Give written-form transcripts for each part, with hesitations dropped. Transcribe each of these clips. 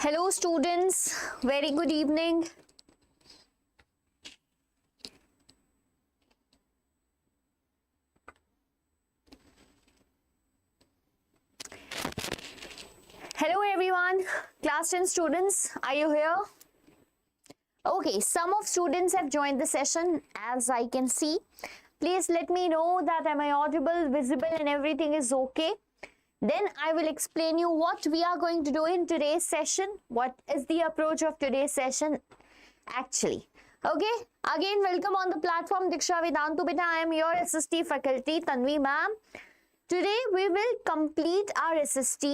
Hello students, very good evening. Hello everyone, class 10 students, are you here? Okay, some of students have joined the session as I can see. Please let me know that am I audible, visible and everything is okay. Then I will explain you what we are going to do in today's session. What is the approach of today's session actually. Okay, again welcome on the platform Diksha Vedantu Beta. I am your SST faculty Tanvi Ma'am. Today we will complete our SST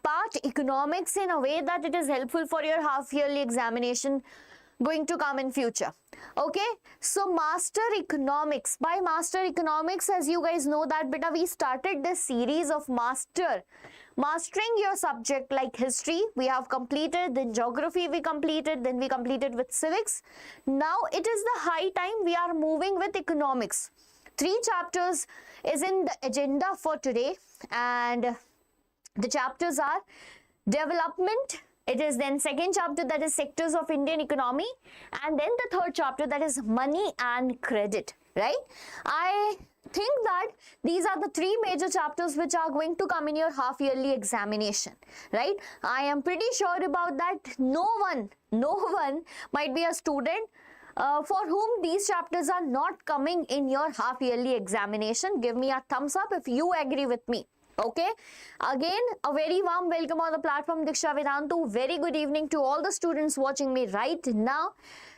part economics in a way that it is helpful for your half yearly examination going to come in future. Okay, so master economics. By master economics, as you guys know that beta, we started this series of mastering your subject like history we have completed, then geography we completed, then we completed with civics. Now it is the high time we are moving with economics. 3 chapters is in the agenda for today, and the chapters are development. It is then second chapter, that is sectors of Indian economy, and then the third chapter, that is money and credit, right? I think that these are the 3 major chapters which are going to come in your half yearly examination, right? I am pretty sure about that. No one might be a student for whom these chapters are not coming in your half yearly examination. Give me a thumbs up if you agree with me. Okay, again a very warm welcome on the platform Diksha Vedantu. Very good evening to all the students watching me right now.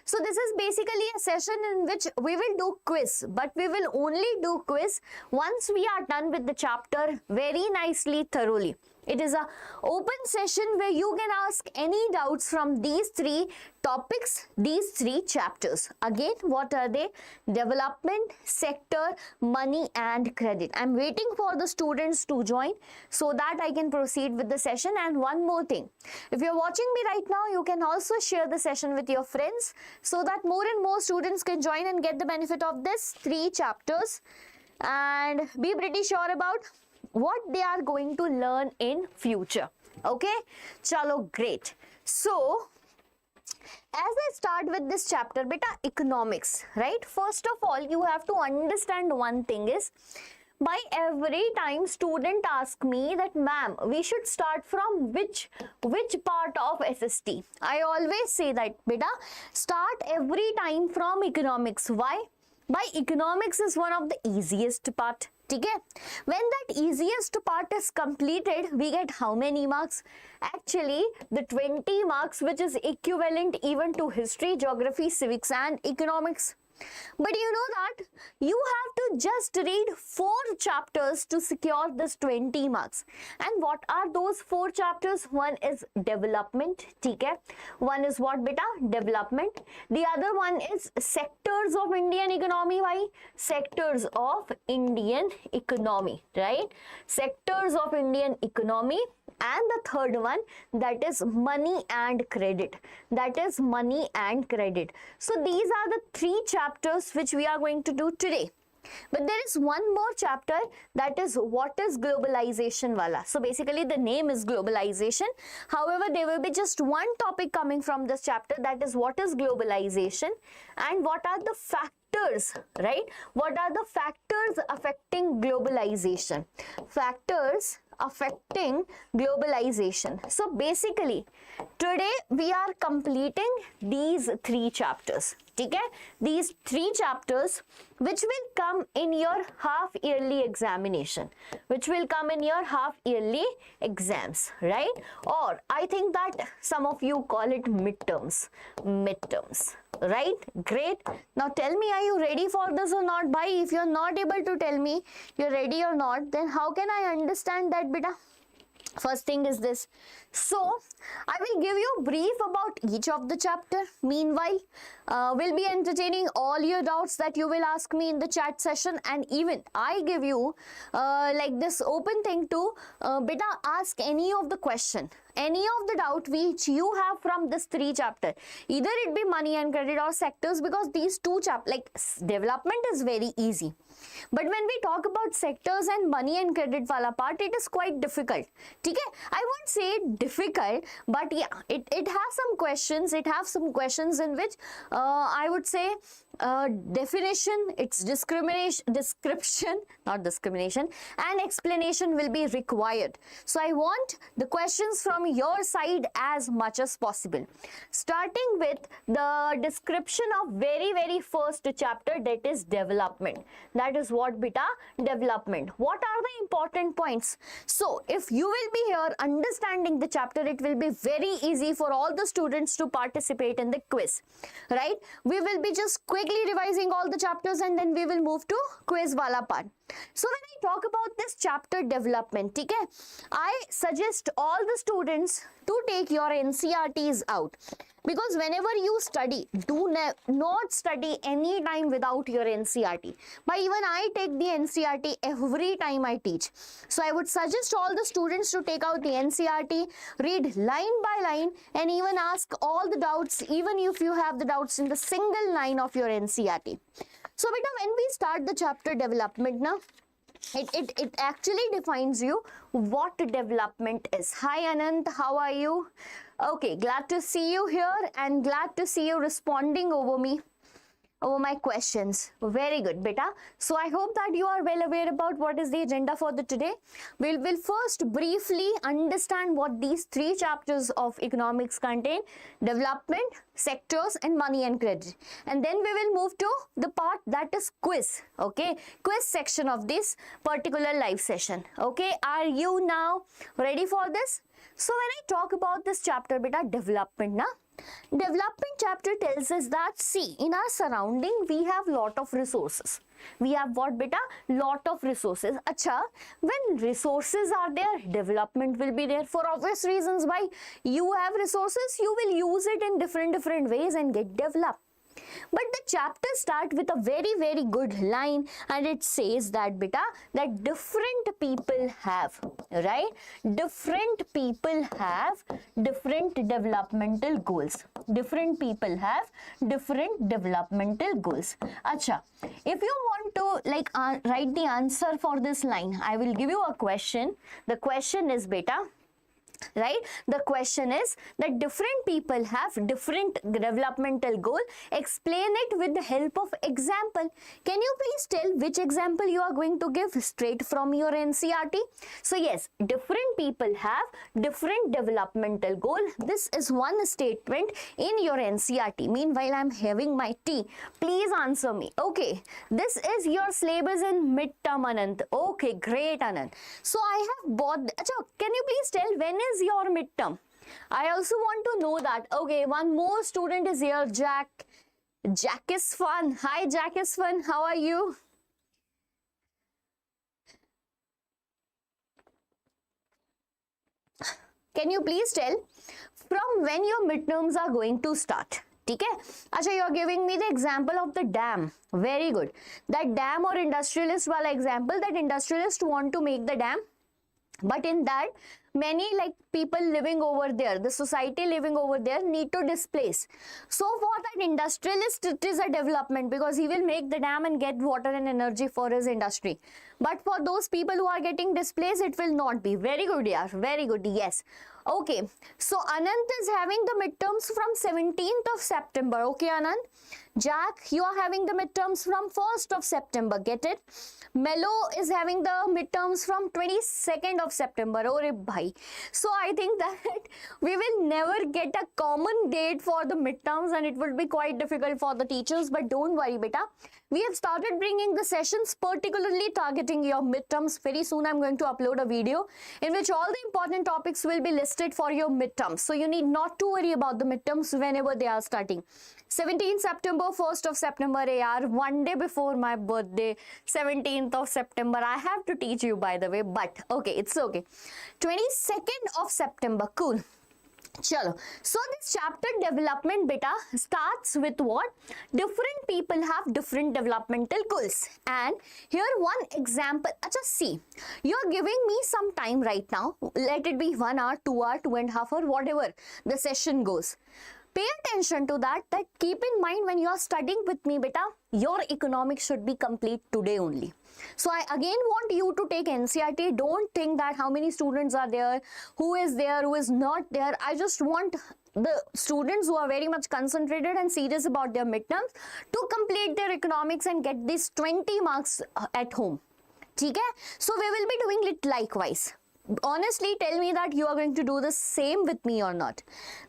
So this is basically a session in which we will do quiz, but we will only do quiz once we are done with the chapter very nicely, thoroughly. It is a open session where you can ask any doubts from these 3 topics, these 3 chapters. Again, what are they? Development, sector, money and credit. I'm waiting for the students to join so that I can proceed with the session. And one more thing, if you're watching me right now, you can also share the session with your friends so that more and more students can join and get the benefit of this 3 chapters and be pretty sure about what they are going to learn in future. Okay, chalo, great. So as I start with this chapter, beta, economics, right? First of all, you have to understand one thing is, by every time student ask me that ma'am, we should start from which part of SST. I always say that beta, start every time from economics. Why? By economics is one of the easiest part. Okay? When that easiest part is completed, we get how many marks? Actually, the 20 marks, which is equivalent even to history, geography, civics and economics. But you know that you have to just read 4 chapters to secure this 20 marks. And what are those 4 chapters? One is development. Okay? One is what beta? Development. The other one is sectors of Indian economy. Why? Sectors of Indian economy, right? Sectors of Indian economy. And the third one, that is money and credit. That is money and credit. So these are the 3 chapters which we are going to do today. But there is one more chapter, that is what is globalization wala. So basically the name is globalization. However, there will be just one topic coming from this chapter, that is what is globalization and what are the factors, right? What are the factors affecting globalization? Factors affecting globalization. So basically today we are completing these 3 chapters. Okay? These 3 chapters which will come in your half yearly examination, which will come in your half yearly exams, right? Or I think that some of you call it midterms, right? Great. Now tell me, are you ready for this or not? Bhai, if you're not able to tell me you're ready or not, then how can I understand that beta? First thing is this. So I will give you a brief about each of the chapter. Meanwhile, we'll be entertaining all your doubts that you will ask me in the chat session, and even I give you like this open thing to beta, ask any of the question, any of the doubt which you have from this 3 chapter. Either it be money and credit or sectors, because these 2 chapters, like development is very easy. But when we talk about sectors and money and credit wala part, it is quite difficult. Okay? I won't say difficult, but yeah, it has some questions. It has some questions in which I would say definition, its description, not discrimination, and explanation will be required. So I want the questions from your side as much as possible. Starting with the description of very first chapter, that is development. That is what beta? Development. What are the important points? So if you will be here understanding the chapter, it will be very easy for all the students to participate in the quiz, right? We will be just quickly revising all the chapters and then we will move to quiz wala part. So when I talk about this chapter development, okay, I suggest all the students to take your NCERTs out, because whenever you study, do not study any time without your NCERT. But even I take the NCERT every time I teach. So I would suggest all the students to take out the NCERT, read line by line, and even ask all the doubts, even if you have the doubts in the single line of your NCERT. So beta, when we start the chapter development now, it actually defines you what development is. Hi Anand, how are you? Okay, glad to see you here and glad to see you responding over my questions. Very good, beta. So I hope that you are well aware about what is the agenda for the today. We'll first briefly understand what these three chapters of economics contain: development, sectors, and money and credit. And then we will move to the part that is quiz. Okay, quiz section of this particular live session. Okay, are you now ready for this? So when I talk about this chapter, beta, development, na? Development chapter tells us that, see, in our surrounding we have lot of resources. We have what, beta? Lot of resources. Acha, when resources are there, development will be there. For obvious reasons, why you have resources, you will use it in different ways and get developed. But the chapter starts with a very good line, and it says that, beta, that different people have, right? Different people have different developmental goals. Different people have different developmental goals. Acha, if you want to like write the answer for this line, I will give you a question. The question is, beta, right? The question is that different people have different developmental goal. Explain it with the help of example. Can you please tell which example you are going to give straight from your NCERT? So yes, different people have different developmental goal. This is one statement in your NCERT. Meanwhile, I am having my tea. Please answer me. Okay, this is your syllabus in midterm, Anand. Okay, great, Anand. So I have bought. Achha, can you please tell when is your midterm? I also want to know that. Okay, one more student is here, Jack. Jack is fun. Hi, Jack is fun. How are you? Can you please tell from when your midterms are going to start? Okay? Achha, you are giving me the example of the dam. Very good. That dam or industrialist wala example, that industrialist want to make the dam. But in that, many like people living over there, the society living over there need to displace. So for that industrialist, it is a development because he will make the dam and get water and energy for his industry. But for those people who are getting displaced, it will not be. Very good, yeah. Very good, yes. Okay, so Anand is having the midterms from 17th of September. Okay, Anand. Jack, you are having the midterms from 1st of September. Get it? Melo is having the midterms from 22nd of September. Oh, bhai. So I think that we will never get a common date for the midterms and it will be quite difficult for the teachers. But don't worry, beta. We have started bringing the sessions particularly targeting your midterms. Very soon I'm going to upload a video in which all the important topics will be listed for your midterms. So you need not to worry about the midterms whenever they are starting. 17th September, 1st of September, yaar, one day before my birthday, 17th of September. I have to teach you, by the way, but okay, it's okay. 22nd of September, cool. Chalo. So this chapter development beta starts with what? Different people have different developmental goals. And here one example. Acha, see, you're giving me some time right now. Let it be 1 hour, 2 hour, 2.5 hour, whatever the session goes. pay attention to that, keep in mind when you are studying with me beta, your economics should be complete today only. So I again want you to take NCERT. Don't think that how many students are there, who is not there. I just want the students who are very much concentrated and serious about their midterms to complete their economics and get these 20 marks at home. Okay? So we will be doing it likewise. Honestly, tell me that you are going to do the same with me or not.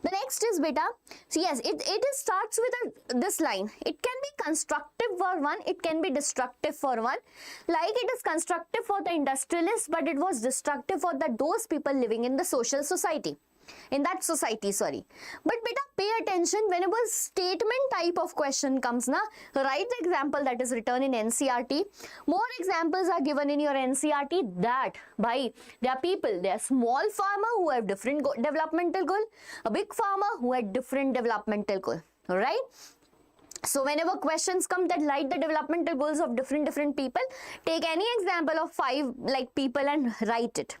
The next is beta. So yes, it starts with this line. It can be constructive for one, it can be destructive for one. Like it is constructive for the industrialists, but it was destructive for those people living in the social society. In that society, sorry. But beta, pay attention whenever statement type of question comes na, write the example that is written in NCERT. More examples are given in your NCERT that by there are people, there are small farmer who have different developmental goal, a big farmer who had different developmental goal. Alright? So whenever questions come that write the developmental goals of different people, take any example of 5 like people and write it.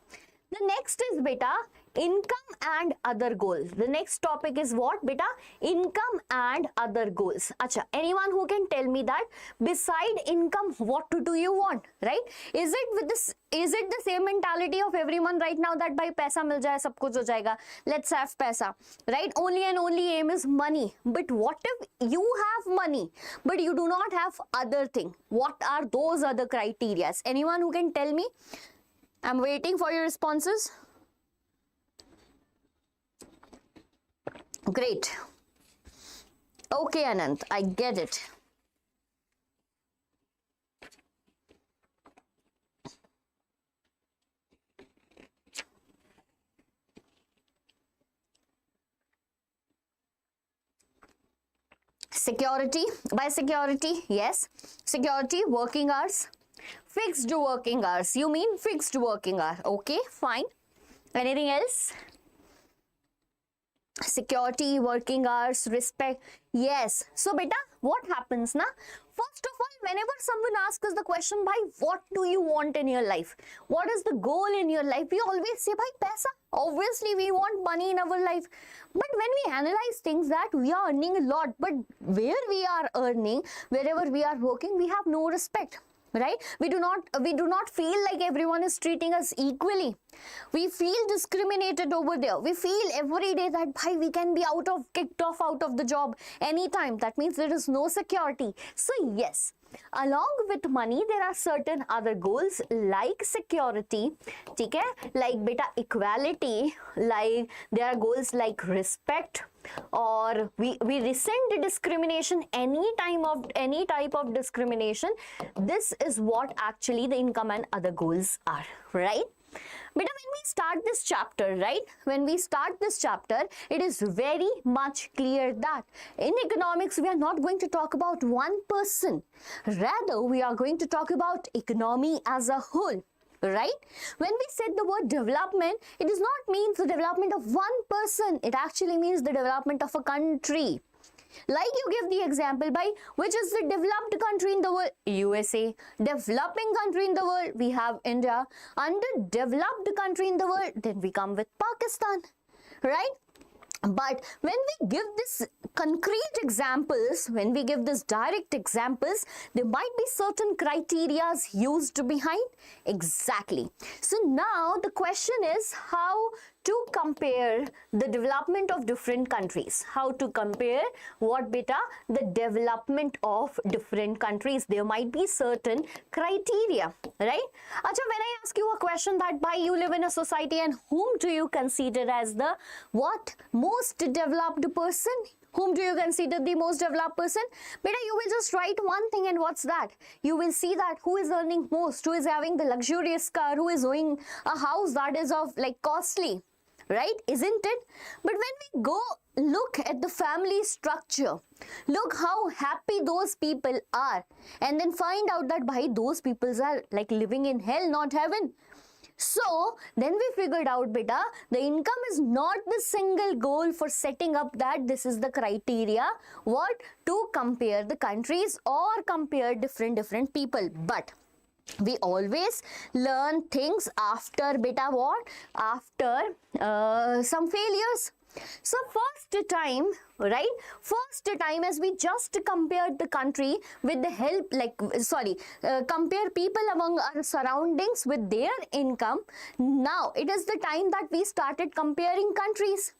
The next is beta, income and other goals. The next topic is what beta? Income and other goals. Acha, anyone who can tell me that beside income, what do you want, right? Is it the same mentality of everyone right now that by paisa mil jaye sab kuch ho jayega, let's have paisa, right? Only and only aim is money. But what if you have money but you do not have other thing? What are those other criteria? Anyone who can tell me? I'm waiting for your responses. Great. Okay, Anant, I get it. Security. By security, yes. Security, working hours. Fixed working hours. You mean fixed working hour. Okay, fine. Anything else? Security, working hours, respect. Yes. So beta, what happens na? First of all, whenever someone asks us the question, bhai, what do you want in your life? What is the goal in your life? We always say, bhai, paisa. Obviously, we want money in our life. But when we analyze things that we are earning a lot, but where we are earning, wherever we are working, we have no respect. Right? We do not feel like everyone is treating us equally. We feel discriminated over there. We feel every day that bhai, we can be kicked off out of the job anytime. That means there is no security. So yes, along with money, there are certain other goals like security, okay? Like beta equality, like there are goals like respect, or we resent discrimination, any type of discrimination. This is what actually the income and other goals are, right? But when we start this chapter, right? When we start this chapter, it is very much clear that in economics, we are not going to talk about one person. Rather, we are going to talk about economy as a whole. Right? When we said the word development, it does not mean the development of one person. It actually means the development of a country. Like you give the example by which is the developed country in the world? USA. Developing country in the world, we have India. Underdeveloped country in the world, then we come with Pakistan. Right? But when we give this concrete examples, when we give this direct examples, there might be certain criteria used behind. Exactly. So now the question is how to compare the development of different countries. How to compare what beta? The development of different countries. There might be certain criteria, right? Acha, when I ask you a question that by you live in a society and whom do you consider as the what? Most developed person? Whom do you consider the most developed person? Beta, you will just write one thing and what's that? You will see that who is earning most, who is having the luxurious car, who is owning a house that is of like costly. Right? Isn't it? But when we go look at the family structure, look how happy those people are, and then find out that bhai, those people are like living in hell, not heaven. So then we figured out beta, the income is not the single goal for setting up that this is the criteria what to compare the countries or compare different people. But we always learn things after beta what? After some failures. So first time, right? First time as we just compared the country with the help, compare people among our surroundings with their income. Now it is the time that we started comparing countries.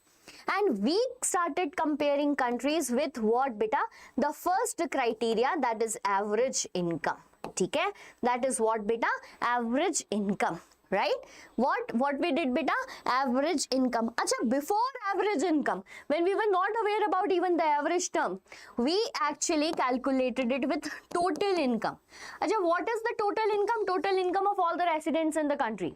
And we started comparing countries with what beta? The first criteria, that is average income. Okay? That is what beta? Average income. Right? What we did beta? Average income. Acha, before average income, when we were not aware about even the average term, we actually calculated it with total income. Acha, what is the total income? Total income of all the residents in the country.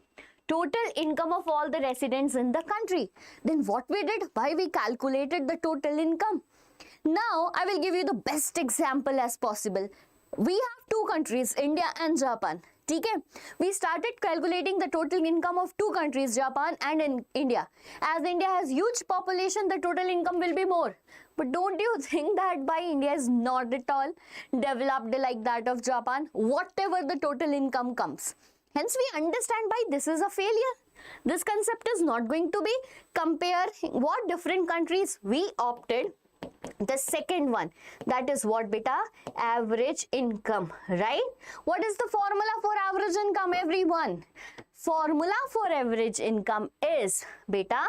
Total income of all the residents in the country. Then what we did? Why we calculated the total income? Now I will give you the best example as possible. We have two countries, India and Japan. Okay? We started calculating the total income of two countries, Japan and in India. As India has huge population, the total income will be more. But don't you think that by India is not at all developed like that of Japan? Whatever the total income comes. Hence we understand why this is a failure. This concept is not going to be compare what different countries. We opted the second one, that is what beta? Average income, right? What is the formula for average income, everyone? Formula for average income is beta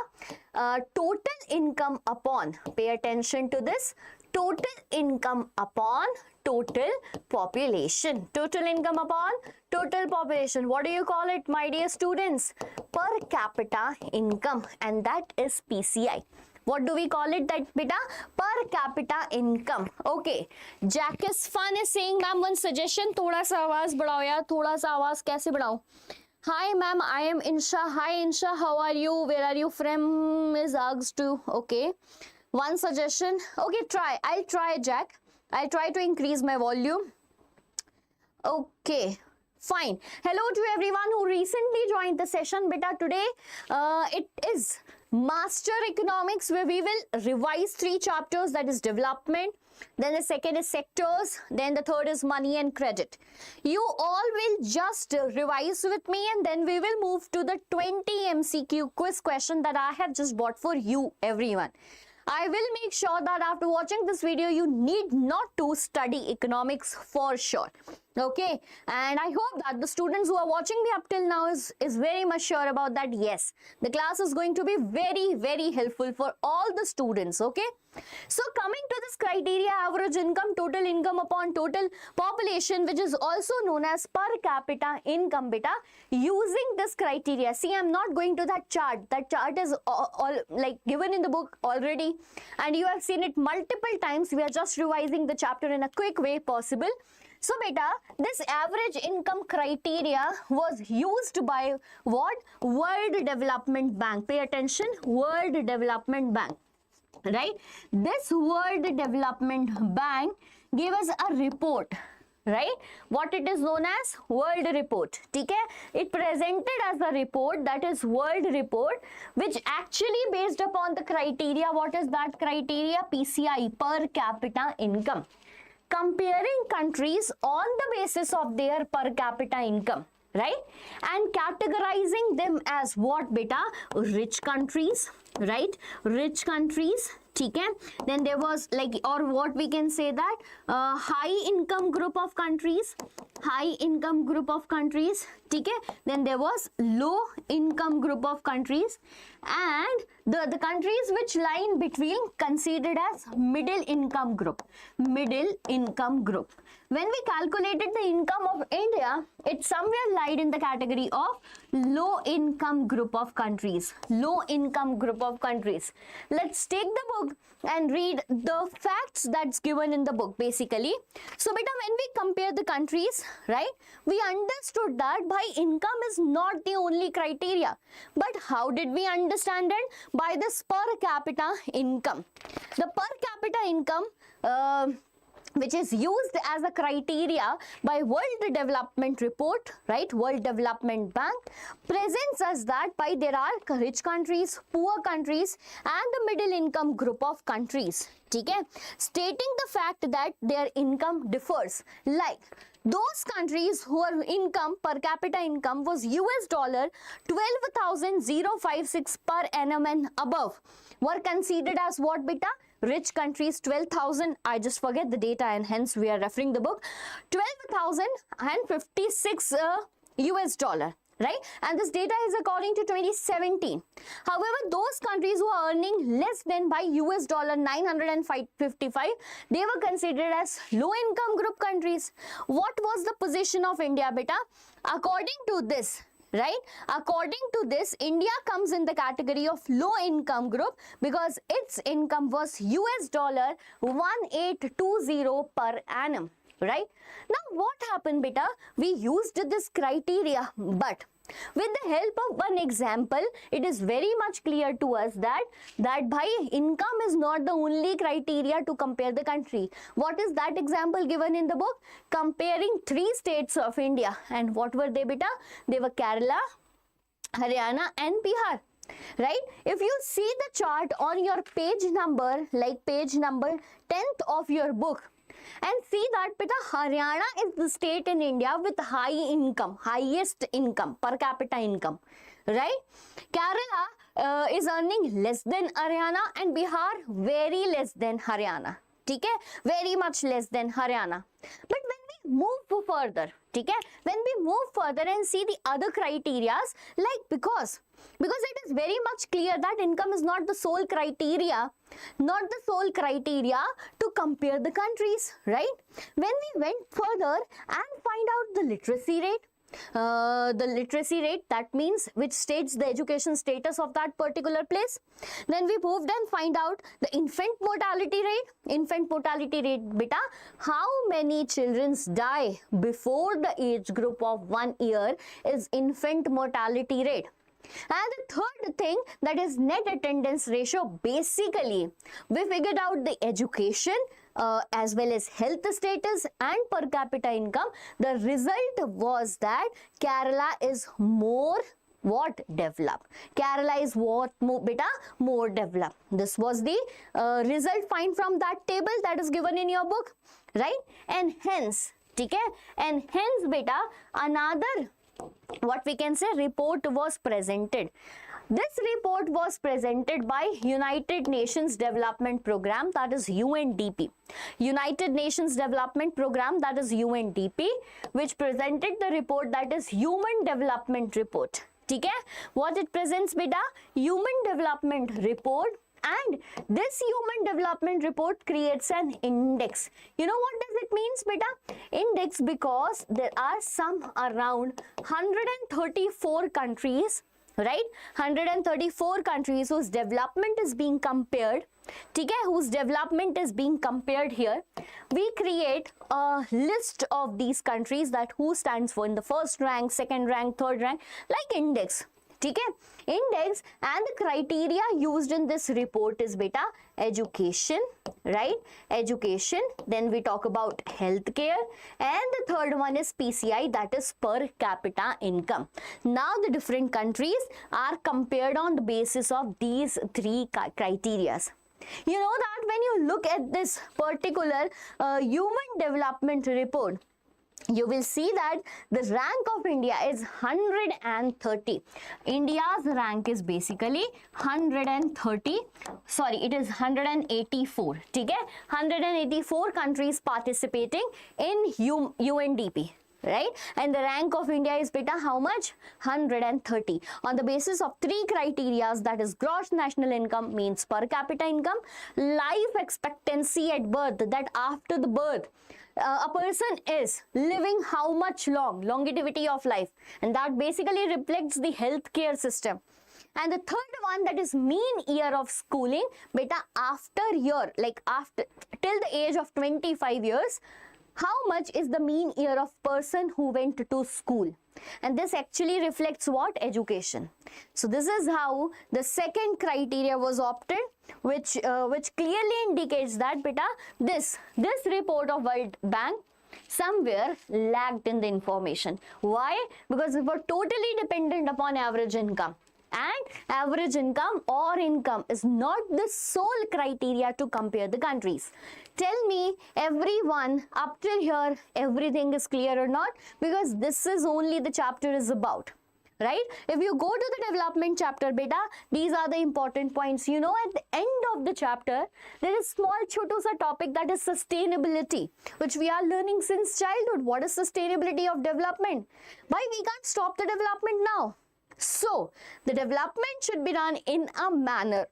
total income upon, pay attention to this, total income upon total population. Total income upon total population. What do you call it, my dear students? Per capita income, and that is PCI. What do we call it, that beta? Per capita income. Okay. Jack is fun is saying, ma'am, one suggestion, thoda sa आवाज बढ़ाओ यार, थोड़ा सा आवाज कैसे बढ़ाऊं? Hi ma'am, I am Insha. Hi Insha, how are you? Where are you from? Is asked to. Okay. One suggestion. Okay, try. I'll try, Jack. I'll try to increase my volume. Okay. Fine. Hello to everyone who recently joined the session. Beta, today it is Master Economics, where we will revise 3 chapters, that is development, then the second is sectors, then the third is money and credit. You all will just revise with me, and then we will move to the 20 MCQ quiz question that I have just bought for you, everyone. I will make sure that after watching this video, you need not to study economics for sure. Okay, and I hope that the students who are watching me up till now is very much sure about that. Yes, the class is going to be very helpful for all the students. Okay, so coming to this criteria, average income, total income upon total population, which is also known as per capita income, beta, using this criteria. See, I'm not going to that chart. That chart is all like given in the book already, and you have seen it multiple times. We are just revising the chapter in a quick way possible. So beta, this average income criteria was used by what? World Development Bank. Pay attention, World Development Bank. Right? This World Development Bank gave us a report. Right? What it is known as? World Report. Okay? It presented as a report, that is World Report, which actually based upon the criteria. What is that criteria? PCI, per capita income. Comparing countries on the basis of their per capita income, right? And categorizing them as what beta? Rich countries, right? Rich countries. Okay? Then there was like, or what we can say that high income group of countries, high income group of countries. Okay? Then there was low income group of countries, and the countries which lie in between considered as middle income group. Middle income group. When we calculated the income of India, it somewhere lied in the category of low income group of countries. Low income group of countries. Let's take the book and read the facts that's given in the book basically. So beta, when we compare the countries, right, we understood that by income is not the only criteria. But how did we understand it? By this per capita income. The per capita income which is used as a criteria by World Development Report, right? World Development Bank presents us that by there are rich countries, poor countries, and the middle income group of countries. Okay? Stating the fact that their income differs, like those countries whose income, per capita income was US dollar 12,056 per annum and above, were considered as what beta? Rich countries, 12,000. I just forget the data and hence we are referring the book. 12,056 US dollar. Right, and this data is according to 2017. However, those countries who are earning less than by US dollar 955, they were considered as low income group countries. What was the position of India, beta? According to this, right, according to this, India comes in the category of low income group because its income was US dollar 1820 per annum. Right, now what happened, beta? We used this criteria, but with the help of one example, it is very much clear to us that by income is not the only criteria to compare the country. What is that example given in the book? Comparing 3 states of India, and what were they, beta? They were Kerala, Haryana and Bihar. Right, if you see the chart on your page number, like page number 10th of your book, and see that beta, Haryana is the state in India with high income, highest income, per capita income, right? Kerala is earning less than Haryana and Bihar very less than Haryana, okay? Very much less than Haryana. But when we move further, okay? When we move further and see the other criterias, like because it is very much clear that income is not the sole criteria, to compare the countries, right? When we went further and find out the literacy rate, that means which states the education status of that particular place. Then we moved and find out the infant mortality rate, beta, how many children die before the age group of 1 year is infant mortality rate. And the third thing, that is net attendance ratio. Basically, we figured out the education as well as health status and per capita income. The result was that Kerala is more what? Developed. Kerala is what, beta? More developed. This was the result find from that table that is given in your book, right? And hence, okay? And hence, beta, another, what we can say, report was presented. This report was presented by United Nations Development Program, that is UNDP. United Nations Development Program, that is UNDP, which presented the report, that is Human Development Report. Okay? What it presents, beta? Human Development Report. And this Human Development Report creates an index. You know what does it means, beta? Index, because there are some around 134 countries, right? 134 countries whose development is being compared. Okay, whose development is being compared here. We create a list of these countries, that who stands for in the first rank, second rank, third rank, like index. Okay, index, and the criteria used in this report is, beta, education, right? Education. Then we talk about healthcare, and the third one is PCI, that is per capita income. Now the different countries are compared on the basis of these 3 criteria. You know that when you look at this particular Human Development Report, you will see that the rank of India is 130. India's rank is basically 130. Sorry, it is 184. Okay? 184 countries participating in UNDP. Right? And the rank of India is, beta, how much? 130. On the basis of 3 criteria, that is gross national income, means per capita income, life expectancy at birth, that after the birth, a person is living how much longevity of life, and that basically reflects the healthcare system. And the third one, that is mean year of schooling, beta, after year, like after till the age of 25 years, how much is the mean year of person who went to school. And this actually reflects what? Education. So this is how the second criteria was opted, which clearly indicates that, beta, this report of World Bank somewhere lagged in the information. Why? Because we were totally dependent upon average income. And average income or income is not the sole criteria to compare the countries. Tell me, everyone, up till here, everything is clear or not? Because this is only the chapter is about. right? If you go to the development chapter, beta, these are the important points. You know, at the end of the chapter, there is small chotu sa topic, that is sustainability, which we are learning since childhood. What is sustainability of development? Why we can't stop the development now? So, the development should be done in a manner,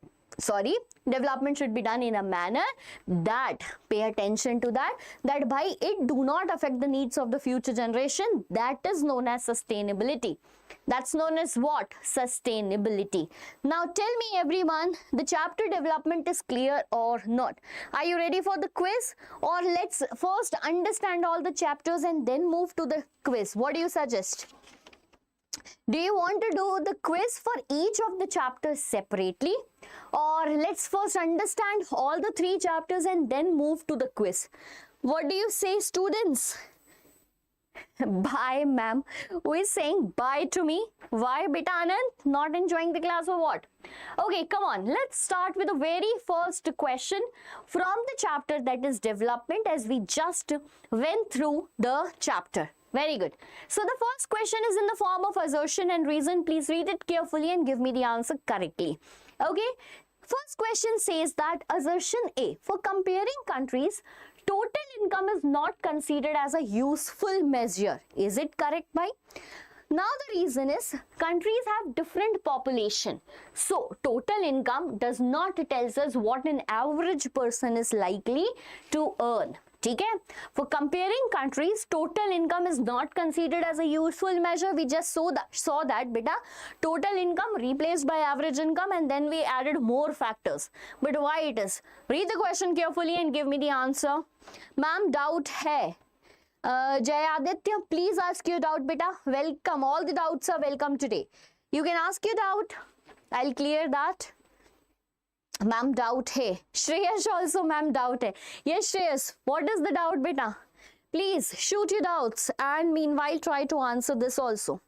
development should be done in a manner that, pay attention to that, that by it do not affect the needs of the future generation. That is known as sustainability. That's known as what? Sustainability. Now tell me everyone, the chapter development is clear or not? Are you ready for the quiz? Or let's first understand all the chapters and then move to the quiz. What do you suggest? Do you want to do the quiz for each of the chapters separately? Or let's first understand all the 3 chapters and then move to the quiz. What do you say, students? Bye, ma'am. Who is saying bye to me? Why, beta Anand? Not enjoying the class or what? Okay, come on. Let's start with the very first question from the chapter, that is development, as we just went through the chapter. Very good. So the first question is in the form of assertion and reason. Please read it carefully and give me the answer correctly. Okay. First question says that assertion A, for comparing countries, total income is not considered as a useful measure. Is it correct, bhai? Now the reason is countries have different population. So total income does not tells us what an average person is likely to earn. Okay? For comparing countries, total income is not considered as a useful measure. We just saw that beta, total income replaced by average income, and then we added more factors. But why it is? Read the question carefully and give me the answer. Ma'am, doubt hai. Jay Aditya, please ask your doubt, beta. Welcome. All the doubts are welcome today. You can ask your doubt. I'll clear that. Ma'am, doubt hai. Shreyas also, ma'am, doubt hai. Yes, Shreyas, what is the doubt, beta? Please shoot your doubts and meanwhile try to answer this also.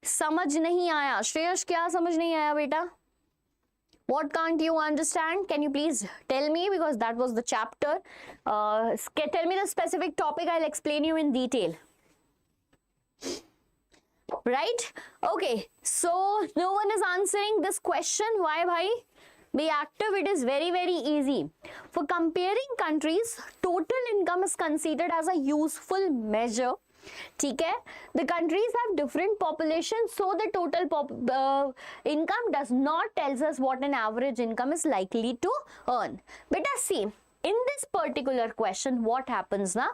समझ नहीं आया. Shreyas, क्या समझ नहीं आया, beta? What can't you understand? Can you please tell me, because that was the chapter. Tell me the specific topic. I'll explain you in detail. Right? Okay. So no one is answering this question. Why, bhai? Be active. It is very, very easy. For comparing countries, total income is considered as a useful measure. Okay? The countries have different population, so the total income does not tells us what an average income is likely to earn. But see, in this particular question, what happens now?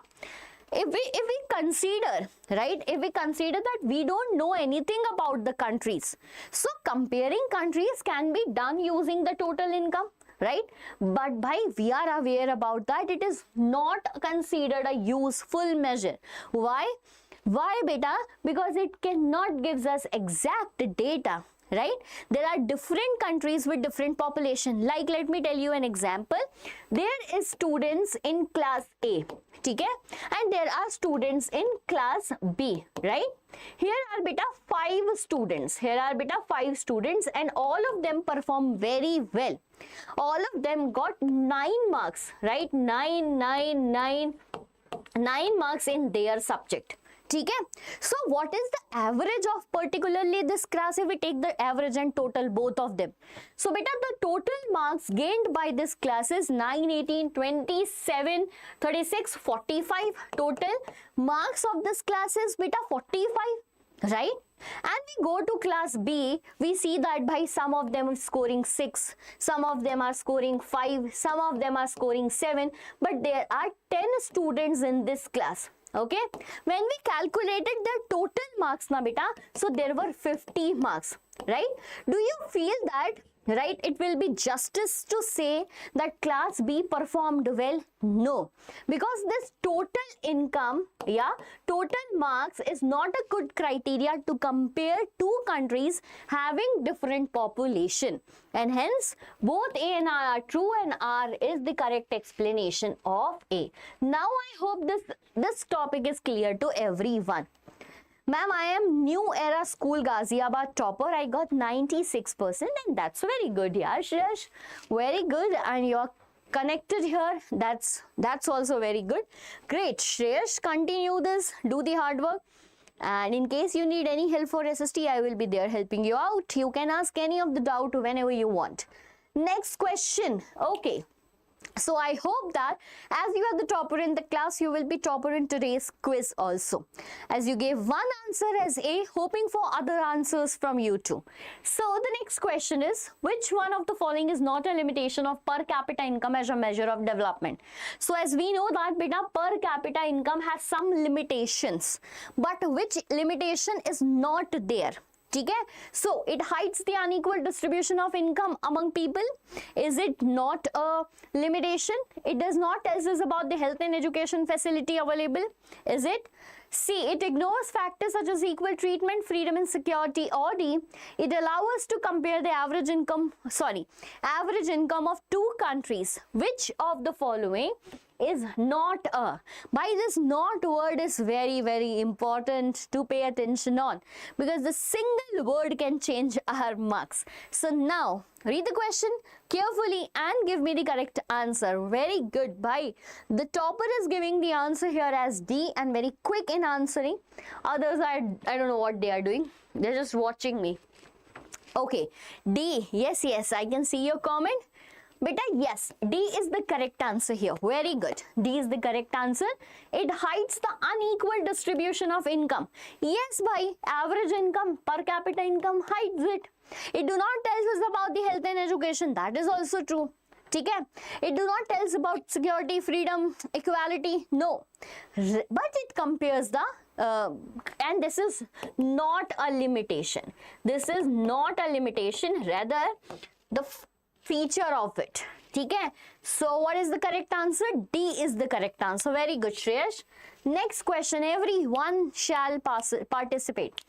If we consider, right, if we consider that we don't know anything about the countries, so comparing countries can be done using the total income, right? But by we are aware about that, it is not considered a useful measure. Why? Why, beta? Because it cannot gives us exact data. Right? There are different countries with different population. Like, let me tell you an example. There is students in class A, okay? And there are students in class B, right? Here are beta 5 students. Here are beta 5 students, and all of them perform very well. All of them got 9 marks, right? 9 marks in their subject. Okay? So what is the average of particularly this class if we take the average and total both of them? So beta, the total marks gained by this class is 9, 18, 27, 36, 45. Total marks of this class is beta 45, right? And we go to class B, we see that by some of them are scoring 6, some of them are scoring 5, some of them are scoring 7, but there are 10 students in this class. Okay, when we calculated the total marks na beta, so there were 50 marks, right? Do you feel that, right, it will be justice to say that class B performed well? No, because this total income, yeah, total marks is not a good criteria to compare two countries having different population, and hence both A and R are true and R is the correct explanation of A. Now I hope this topic is clear to everyone. Ma'am, I am New Era School Ghaziabad topper. I got 96%, and that's very good, yeah, Shreyash. Very good, and you're connected here. That's also very good. Great, Shreyash. Continue this. Do the hard work. And in case you need any help for SST, I will be there helping you out. You can ask any of the doubt whenever you want. Next question. Okay. So I hope that as you are the topper in the class, you will be topper in today's quiz also. As you gave one answer as A, hoping for other answers from you too. So the next question is, which one of the following is not a limitation of per capita income as a measure of development? So as we know that beta, per capita income has some limitations, but which limitation is not there? ठीक है, so it hides the unequal distribution of income among people. Is it not a limitation? It does not tell us about the health and education facility available. Is it? C, it ignores factors such as equal treatment, freedom and security. Or D, it allows us to compare the average income of two countries. Which of the following is not a? By this not word is very, very important to pay attention on, because the single word can change our marks. So now read the question carefully and give me the correct answer. Very good. Bye. The topper is giving the answer here as D and very quick in answering. Others are, I don't know what they are doing. They're just watching me. Okay. D. Yes, I can see your comment. Beta, yes, D is the correct answer here. Very good. D is the correct answer. It hides the unequal distribution of income. Yes, bhai, average income, per capita income hides it. It do not tell us about the health and education. That is also true. ठीक है? It do not tell us about security, freedom, equality. No. But it compares the and this is not a limitation. This is not a limitation. Rather, the feature of it. ठीक है? So what is the correct answer? D is the correct answer. Very good, Shreyash. Next question. Everyone shall participate.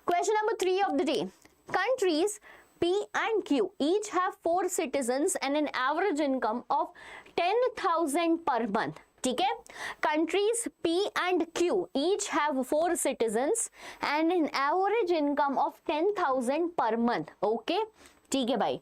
Question number 3 of the day. Countries P and Q each have 4 citizens and an average income of 10,000 per month. ठीक है? Countries P and Q each have 4 citizens and an average income of 10,000 per month. Okay? ठीक है भाई.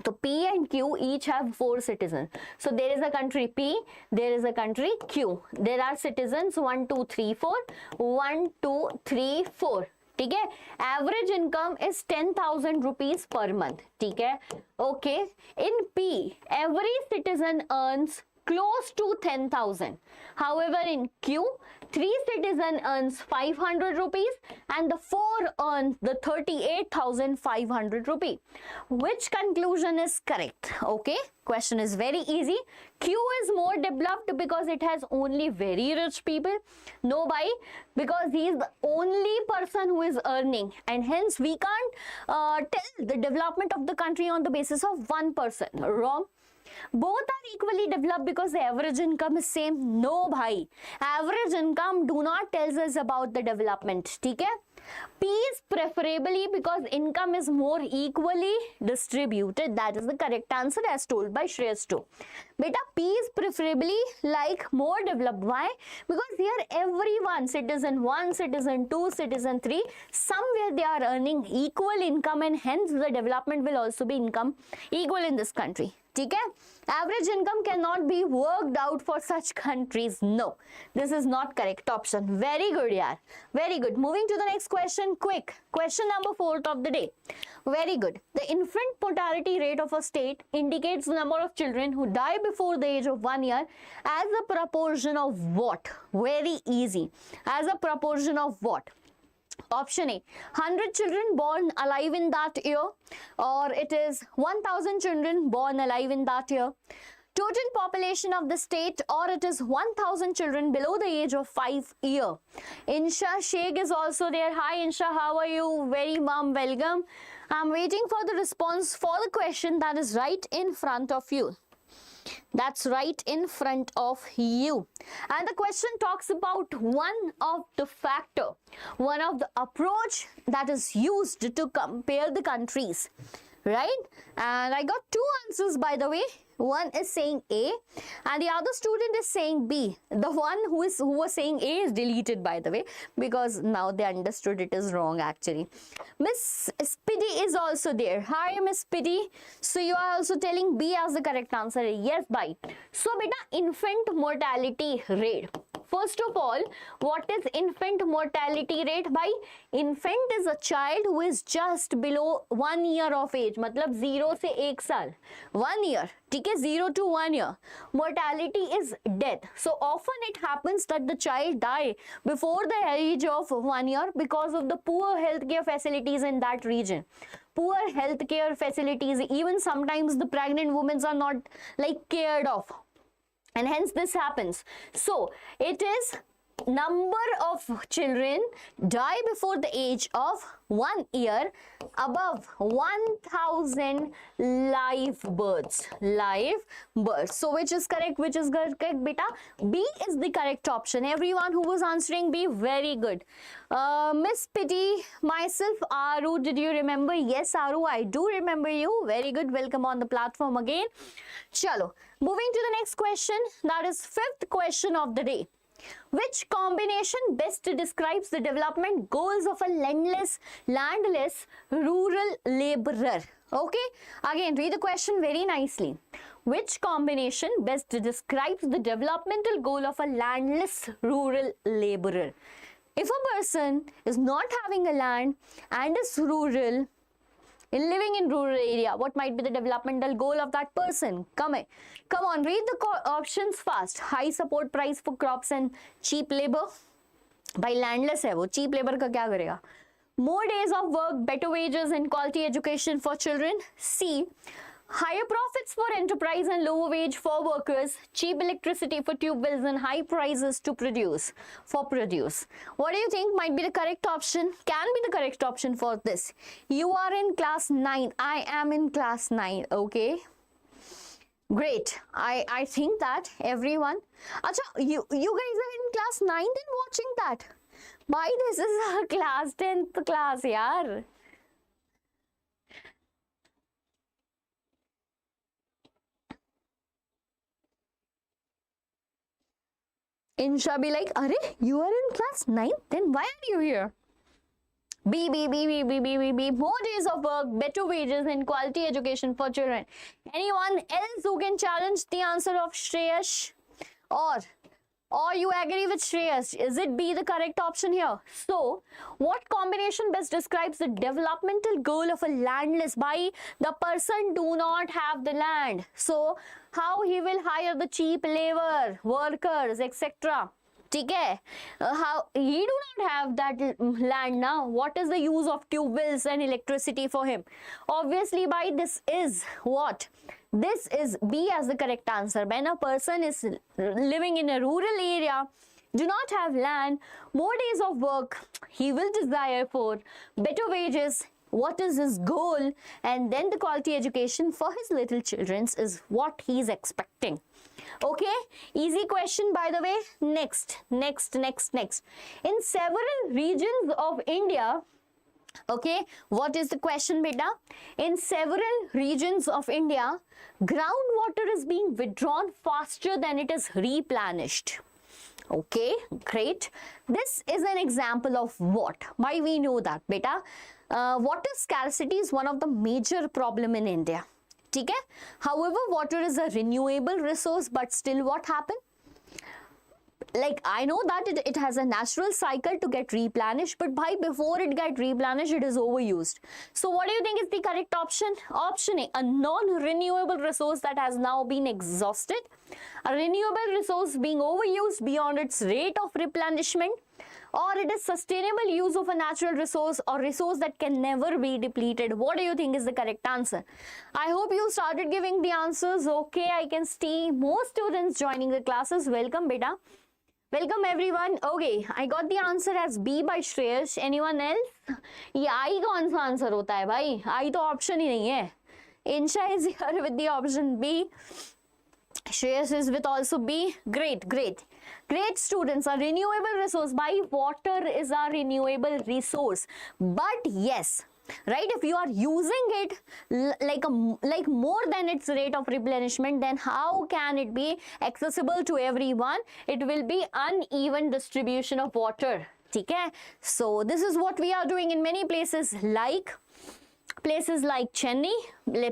So P and Q each have 4 citizens. So there is a country P, there is a country Q. There are citizens 1, 2, 3, 4. 1, 2, 3, 4. ठीक है? Average income is 10,000 rupees per month. ठीक है? Okay. In P, every citizen earns close to 10,000. However, in Q, 3 citizen earns 500 rupees and the 4 earns the 38,500 rupee. Which conclusion is correct? Okay, question is very easy. Q is more developed because it has only very rich people. No, why? Because he is the only person who is earning, and hence we can't tell the development of the country on the basis of one person. Wrong. Both are equally developed because the average income is same. No bhai, average income do not tell us about the development. ठीक है? P is preferably because income is more equally distributed. That is the correct answer as told by Shreyas too. Beta, P is preferably like more developed. Why? Because here everyone, citizen 1, citizen 2, citizen 3, somewhere they are earning equal income, and hence the development will also be income equal in this country. ठीक है? Average income cannot be worked out for such countries. No, this is not correct option. Very good, yaar. Very good. Moving to the next question. Quick. Question number 4 of the day. Very good. The infant mortality rate of a state indicates the number of children who die before the age of 1 year as a proportion of what? Very easy. As a proportion of what? Option A, 100 children born alive in that year, or it is 1,000 children born alive in that year. Total population of the state, or it is 1,000 children below the age of 5 years. Insha Sheikh is also there. Hi Insha, how are you? Very warm welcome. I'm waiting for the response for the question that is right in front of you. That's right in front of you. And the question talks about one of the factor, one of the approach that is used to compare the countries, right? And I got 2 answers, by the way. One is saying A and the other student is saying B. The one who was saying A is deleted, by the way, because now they understood it is wrong actually. Miss Spiddy is also there. Hi Miss Spiddy. So you are also telling B as the correct answer. Yes, bye. So beta, infant mortality rate. first of all, what is infant mortality rate? By infant is a child who is just below 1 year of age, मतलब 0 से 1 साल, 1 year, ठीक है, 0 to 1 year. Mortality is death. So often it happens that the child die before the age of 1 year because of the poor healthcare facilities in that region. Poor healthcare facilities, even sometimes the pregnant women are not like cared of, and hence this happens. So it is number of children die before the age of 1 year above 1000 live births. So which is correct? Which is correct, beta? B is the correct option. Everyone who was answering B, very good. Miss Pity, myself, Aru, did you remember? Yes, Aru, I do remember you. Very good. Welcome on the platform again. Chalo, moving to the next question. That is fifth question of the day. Which combination best describes the development goals of a landless rural laborer? Okay, again read the question very nicely. Which combination best describes the developmental goal of a landless rural laborer? If a person is not having a land and is rural, living in rural area, what might be the developmental goal of that person? Come on, read the options fast. High support price for crops and cheap labor. भाई landless है वो, cheap labor का क्या करेगा? More days of work, better wages and quality education for children. C, higher profits for enterprise and lower wage for workers, cheap electricity for tube wells and high prices to produce. What do you think might be the correct option? Can be the correct option for this. You are in class 9. I am in class 9. Okay. Great. I think that everyone. Acha, you guys are in class 9 then watching that. Why this is a class 10th class, yaar. Insha be like, Arey, you are in class 9? Then why are you here? B. More days of work, better wages and quality education for children. Anyone else who can challenge the answer of Shreyash? Or you agree with Shreyas? Is it B the correct option here? So, what combination best describes the developmental goal of a landless? By the person do not have the land. So, how he will hire the cheap labor, workers, etc. Okay, how he do not have that land now. What is the use of tube wells and electricity for him? Obviously, by this is what? This is B as the correct answer. When a person is living in a rural area, do not have land, more days of work, he will desire for better wages. What is his goal? And then the quality education for his little children is what he is expecting. Okay, easy question by the way. Next. In several regions of India, okay, what is the question, beta? In several regions of India, groundwater is being withdrawn faster than it is replenished. Okay, great. This is an example of what? Why we know that, beta? Water scarcity is one of the major problem in India. Okay? However, water is a renewable resource, but still what happened? Like, I know that it has a natural cycle to get replenished, but before it get replenished, it is overused. So what do you think is the correct option? Option A, a non-renewable resource that has now been exhausted. A renewable resource being overused beyond its rate of replenishment. Or it is sustainable use of a natural resource or resource that can never be depleted. What do you think is the correct answer? I hope you started giving the answers. Okay, I can see more students joining the classes. Welcome, beta. Welcome everyone. Okay, I got the answer as B by Shreyash. Anyone else? ये I कौन सा answer होता है भाई? I तो option ही नहीं है. Insha is here with the option B. Shreyas is with also B. Great students. A renewable resource. By water is a renewable resource. But yes, right, if you are using it like more than its rate of replenishment, then how can it be accessible to everyone? It will be uneven distribution of water. Okay, so this is what we are doing in many places like Chennai,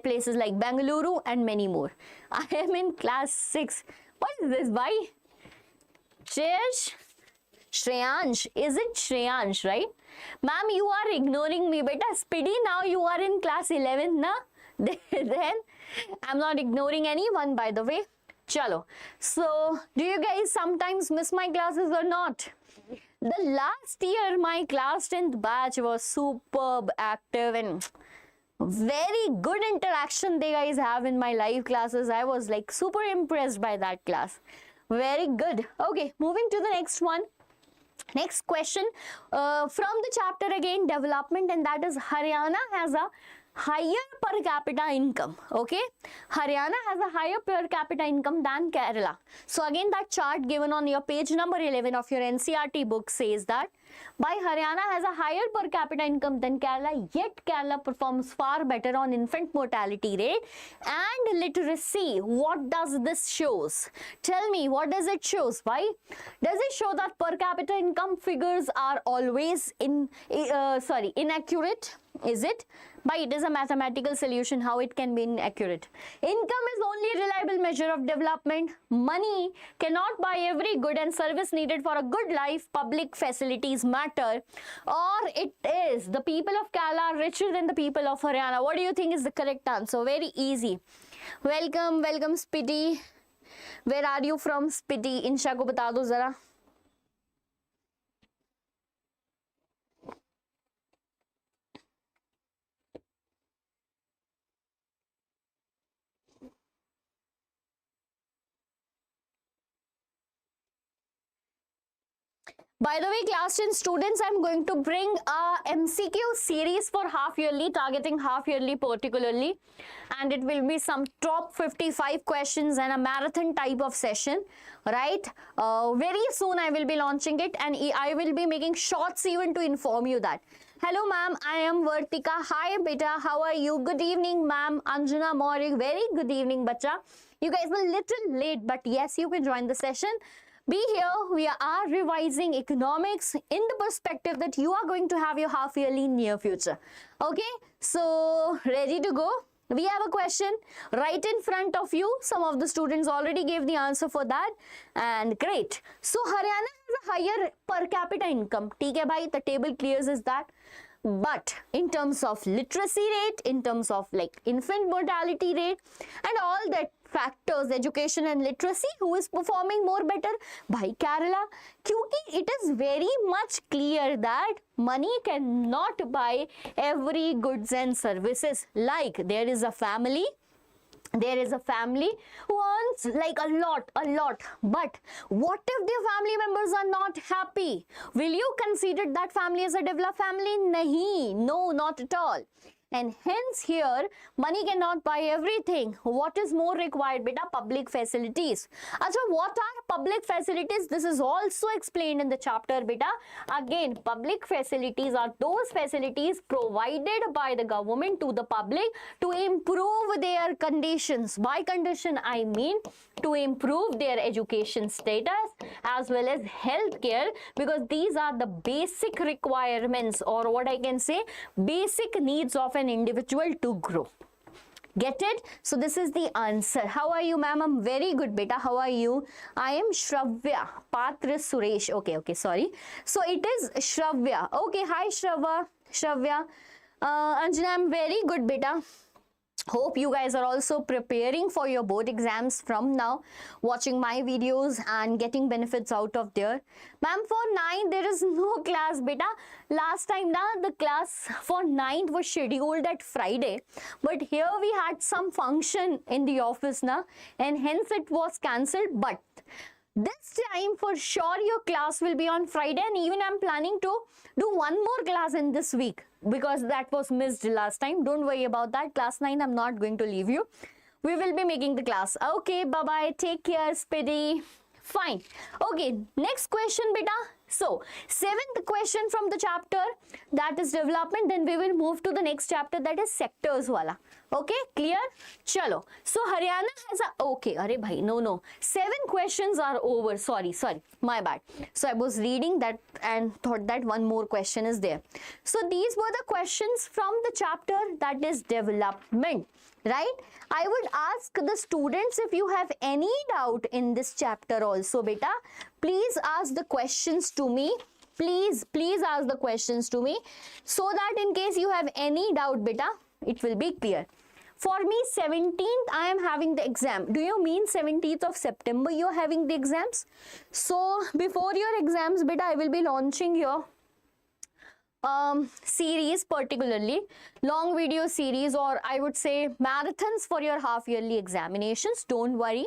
places like Bengaluru and many more. I am in class 6. What is this? Why? Shreyansh, is it Shreyansh, right? Ma'am, you are ignoring me, beta. Speedy, now you are in class 11, na? Then I'm not ignoring anyone, by the way. Chalo. So, do you guys sometimes miss my classes or not? The last year, my class 10th batch was superb, active, and very good interaction they guys have in my live classes. I was like super impressed by that class. Very good. Okay, moving to the next one. Next question from the chapter again, development, and that is Haryana has a higher per capita income. Okay, Haryana has a higher per capita income than Kerala. So again, that chart given on your page number 11 of your NCERT book says that by Haryana has a higher per capita income than Kerala, yet Kerala performs far better on infant mortality rate and literacy. What does this shows? Tell me, what does it shows? Why does it show that per capita income figures are always inaccurate? Is it? But it is a mathematical solution. How it can be inaccurate? Income is only a reliable measure of development. Money cannot buy every good and service needed for a good life. Public facilities matter. Or it is the people of Kerala are richer than the people of Haryana. What do you think is the correct answer? Very easy. Welcome, welcome Spiti. Where are you from, Spiti? Insha ko bata do zara. By the way, class 10 students, I'm going to bring a MCQ series for half yearly, targeting half yearly particularly, and it will be some top 55 questions and a marathon type of session, right? Very soon I will be launching it, and I will be making shorts even to inform you that. Hello ma'am, I am Vartika. Hi beta, how are you? Good evening ma'am. Anjana Morik, very good evening bacha. You guys were a little late, but yes, you can join the session. Be here, we are revising economics in the perspective that you are going to have your half yearly near future. Okay, so ready to go? We have a question right in front of you. Some of the students already gave the answer for that, and great. So Haryana has a higher per capita income. ठीक है भाई, the table clears is that. But in terms of literacy rate, in terms of like infant mortality rate and all that factors, education and literacy, who is performing more better? By Kerala. Kyunki it is very much clear that money cannot buy every goods and services. Like there is a family who earns like a lot, but what if their family members are not happy? Will you consider that family as a developed family? Nahi, no, not at all. And hence here, money cannot buy everything. What is more required, beta? Public facilities. Achha, what are public facilities? This is also explained in the chapter, beta. Again, public facilities are those facilities provided by the government to the public to improve their conditions. By condition, I mean to improve their education status as well as healthcare, because these are the basic requirements, or what I can say, basic needs of an individual to grow. Get it? So this is the answer. How are you, ma'am? I'm very good, beta. How are you? I am Shravya. Patra Suresh. Okay, sorry. So it is Shravya. Okay, hi Shravya. Anjana, I'm very good, beta. Hope you guys are also preparing for your board exams from now, watching my videos and getting benefits out of there. Ma'am, for 9th, there is no class, beta. Last time, the class for 9th was scheduled at Friday. But here we had some function in the office, and hence it was cancelled. But this time, for sure, your class will be on Friday, and even I'm planning to do one more class in this week, because that was missed last time. Don't worry about that. Class 9, I'm not going to leave you. We will be making the class. Okay, bye-bye. Take care, Speedy. Fine. Okay, next question, beta. So, 7th question from the chapter, that is development. Then we will move to the next chapter, that is sectors wala. Okay, clear? Chalo. So Haryana has a, okay, arey bhai, no. 7 questions are over. Sorry, my bad. So I was reading that and thought that one more question is there. So these were the questions from the chapter that is development, right? I would ask the students, if you have any doubt in this chapter also, beta, please ask the questions to me. Please ask the questions to me, so that in case you have any doubt, beta, it will be clear. For me, 17th, I am having the exam. Do you mean 17th of September you are having the exams? So, before your exams, beta, I will be launching your series, particularly long video series, or I would say marathons for your half yearly examinations. Don't worry.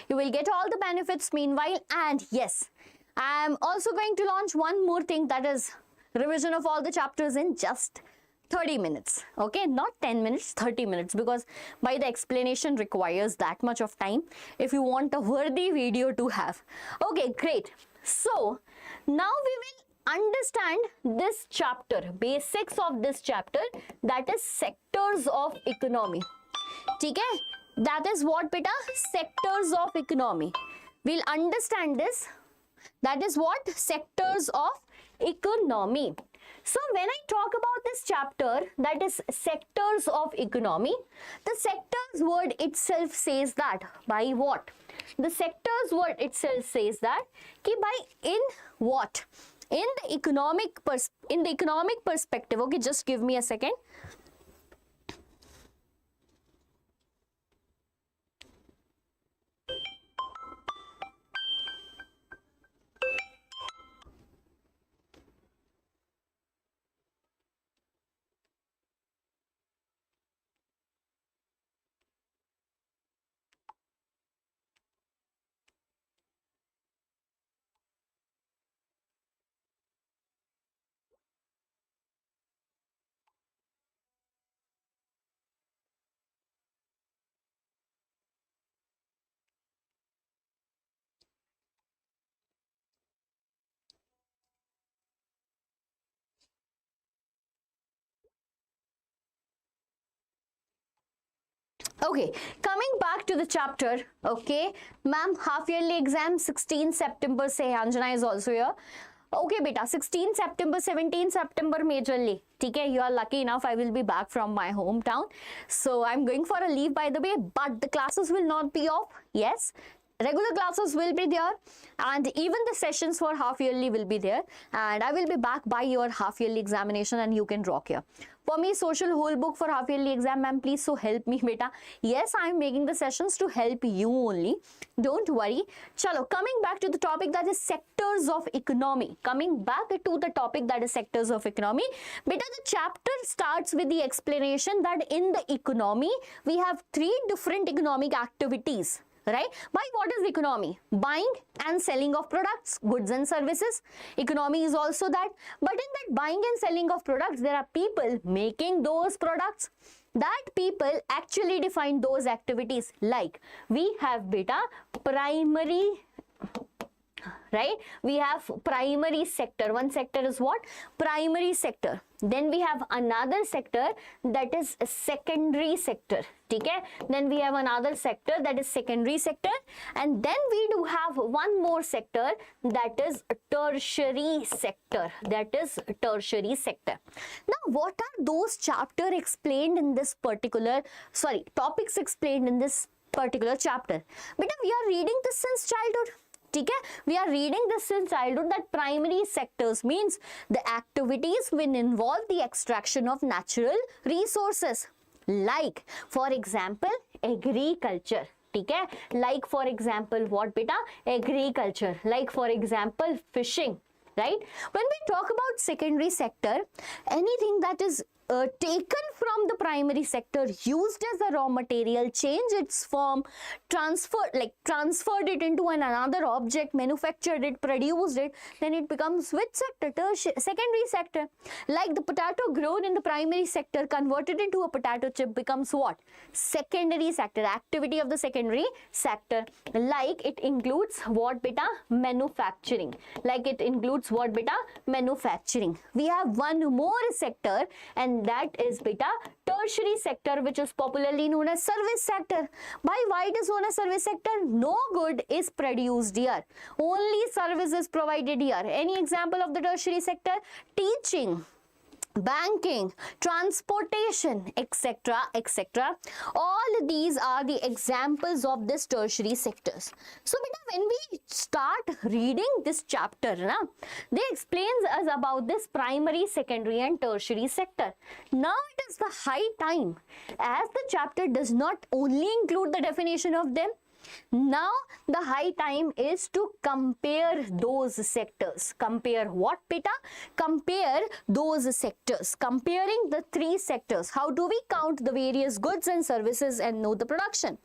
You will get all the benefits meanwhile. And yes, I am also going to launch one more thing, that is revision of all the chapters in just 30 minutes. Okay, not 10 minutes, 30 minutes, because by the explanation requires that much of time if you want a worthy video to have. Okay, great. So now we will understand this chapter, basics of this chapter, that is sectors of economy. Okay, that is what, beta? Sectors of economy. We'll understand this. That is what? Sectors of economy. So when I talk about this chapter, that is sectors of economy, the sectors word itself says that by what? The sectors word itself says that ki by in what? In the economic perspective. Okay, just give me a second. Okay, coming back to the chapter. Okay, ma'am, half yearly exam 16 September se Anjana is also here. Okay, beta, 16 September, 17 September majorly. Okay, you are lucky enough. I will be back from my hometown. So I'm going for a leave, by the way, but the classes will not be off. Yes, regular classes will be there, and even the sessions for half yearly will be there, and I will be back by your half yearly examination, and you can rock here. For me, social whole book for half yearly exam, ma'am, please so help me, beta. Yes, I am making the sessions to help you only. Don't worry. Chalo, coming back to the topic, that is sectors of economy. Coming back to the topic, that is sectors of economy. Beta, the chapter starts with the explanation that in the economy, we have 3 different economic activities. Right? By what is economy? Buying and selling of products, goods and services. Economy is also that. But in that buying and selling of products, there are people making those products. That people actually define those activities. Like we have, beta, primary, right? We have primary sector. One sector is what? Primary sector. Then we have another sector, that is secondary sector. Okay? Then we have another sector, that is secondary sector. And then we do have one more sector, that is tertiary sector. That is tertiary sector. Now, what are those chapters explained in this particular, topics explained in this particular chapter? But we are reading this since childhood. Okay? We are reading this since childhood, that primary sectors means the activities will involve the extraction of natural resources. Like, for example, agriculture. Okay? Like, for example, what, beta? Agriculture. Like, for example, fishing. Right? When we talk about secondary sector, anything that is taken from the primary sector, used as a raw material, change its form, transferred it into another object, manufactured it, produced it, then it becomes which sector? Secondary sector. Like the potato grown in the primary sector, converted into a potato chip, becomes what? Secondary sector. Activity of the secondary sector. Like it includes what, beta? Manufacturing. Like it includes what, beta? Manufacturing. We have one more sector, and and that is beta tertiary sector, which is popularly known as service sector. Why it is known as service sector? No good is produced here, only service is provided here. Any example of the tertiary sector? Teaching, banking, transportation, etc., etc. All these are the examples of this tertiary sectors. So when we start reading this chapter, they explains us about this primary, secondary and tertiary sector. Now it is the high time, as the chapter does not only include the definition of them. Now the high time is to compare those sectors. Compare what, beta? Compare those sectors. Comparing the three sectors. How do we count the various goods and services and know the production?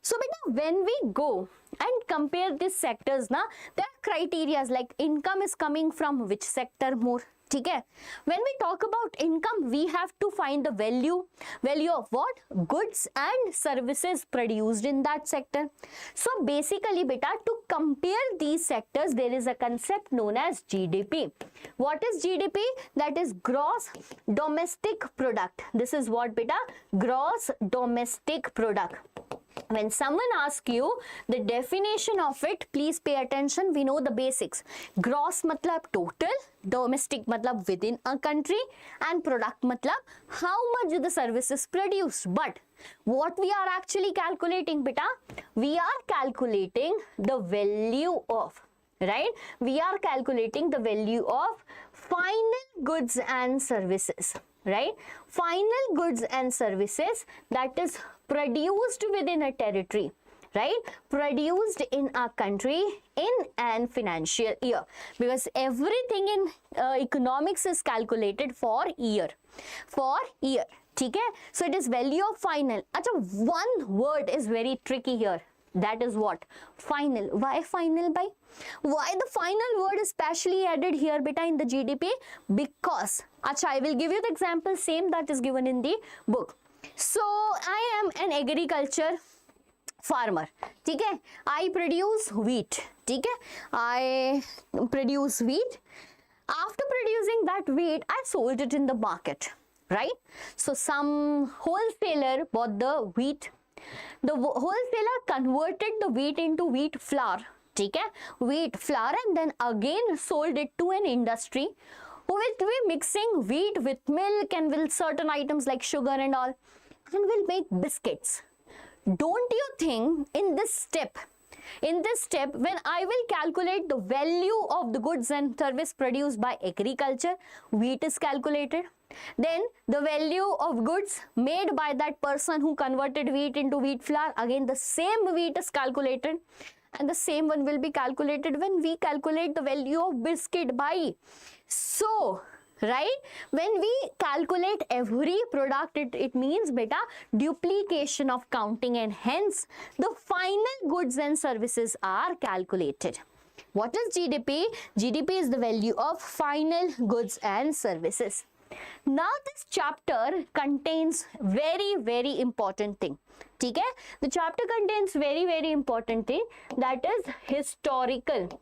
So beta, when we go and compare these sectors, there are criteria like income is coming from which sector more. Okay. When we talk about income, we have to find the value of what? Goods and services produced in that sector. So basically beta, to compare these sectors, there is a concept known as GDP. What is GDP? That is gross domestic product. This is what beta? Gross domestic product. When someone asks you the definition of it, please pay attention. We know the basics. Gross matlab total, domestic matlab within a country, and product matlab how much the service is produced. But what we are actually calculating, beta? We are calculating the value of, right? We are calculating the value of final goods and services, right? Final goods and services that is produced within a territory, right? Produced in a country in an financial year, because everything in economics is calculated for year. Okay? So it is value of final. Achha, one word is very tricky here. That is what? Final. Why final? By why the final word is specially added here beta in the GDP? Because I will give you the example same that is given in the book. So I am an agriculture farmer. Okay? I produce wheat. Okay? I produce wheat. After producing that wheat, I sold it in the market, right? So some wholesaler bought the wheat. The wholesaler converted the wheat into wheat flour, okay? Wheat flour, and then again sold it to an industry who will be mixing wheat with milk and with certain items like sugar and all, and will make biscuits. Don't you think in this step, when I will calculate the value of the goods and service produced by agriculture, wheat is calculated. Then the value of goods made by that person who converted wheat into wheat flour, again the same wheat is calculated, and the same one will be calculated when we calculate the value of biscuit by. So, right, when we calculate every product, it means beta duplication of counting, and hence the final goods and services are calculated. What is GDP? GDP is the value of final goods and services. Now this chapter contains very important thing. Okay? The chapter contains very important thing, that is historical,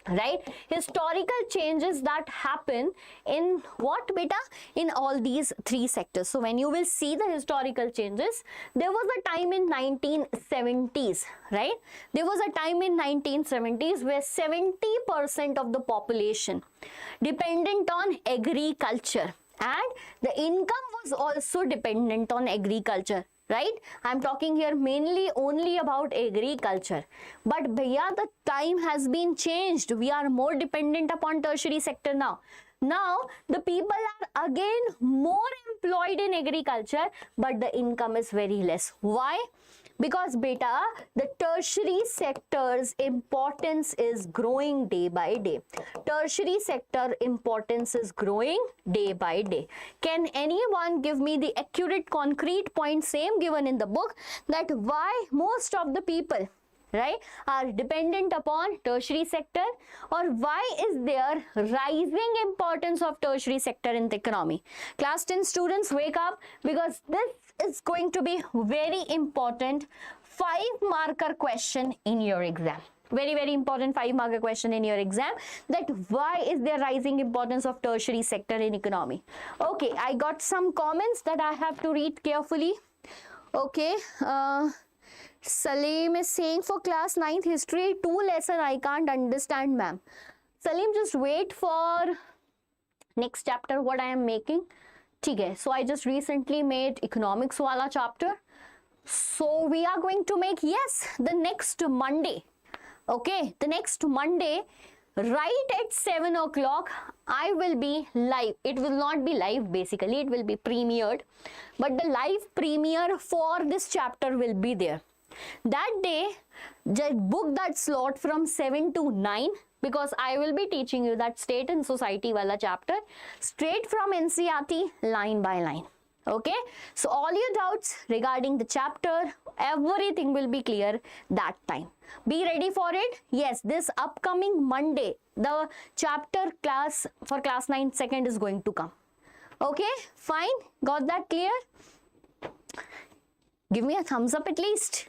right? Historical changes that happen in what beta? In all these three sectors. So when you will see the historical changes, there was a time in 1970s, right? There was a time in 1970s where 70% of the population dependent on agriculture, and the income was also dependent on agriculture, right? I'm talking here mainly only about agriculture. But bhaiya, the time has been changed. We are more dependent upon tertiary sector now. Now the people are again more employed in agriculture, but the income is very less. Why? Because beta, the tertiary sector's importance is growing day by day. Tertiary sector importance is growing day by day. Can anyone give me the accurate concrete point, same given in the book, that why most of the people, right, are dependent upon tertiary sector, or why is there rising importance of tertiary sector in the economy? Class 10 students, wake up, because this is going to be very important 5-marker question in your exam. very important 5-marker question in your exam, that why is there rising importance of tertiary sector in economy? Okay, I got some comments that I have to read carefully. Okay, Salim is saying for class 9th history 2 lesson I can't understand, ma'am. Salim, just wait for next chapter what I am making. Okay, so I just recently made economics wala chapter. So we are going to make, yes, the next Monday. Okay, the next Monday, right at 7 o'clock, I will be live. It will not be live basically, it will be premiered. But the live premiere for this chapter will be there. That day, just book that slot from 7 to 9 because I will be teaching you that state and society wala chapter straight from NCERT line by line. Okay, so all your doubts regarding the chapter, everything will be clear that time. Be ready for it. Yes, this upcoming Monday, the chapter class for class 9 second is going to come. Okay, fine. Got that clear? Give me a thumbs up at least.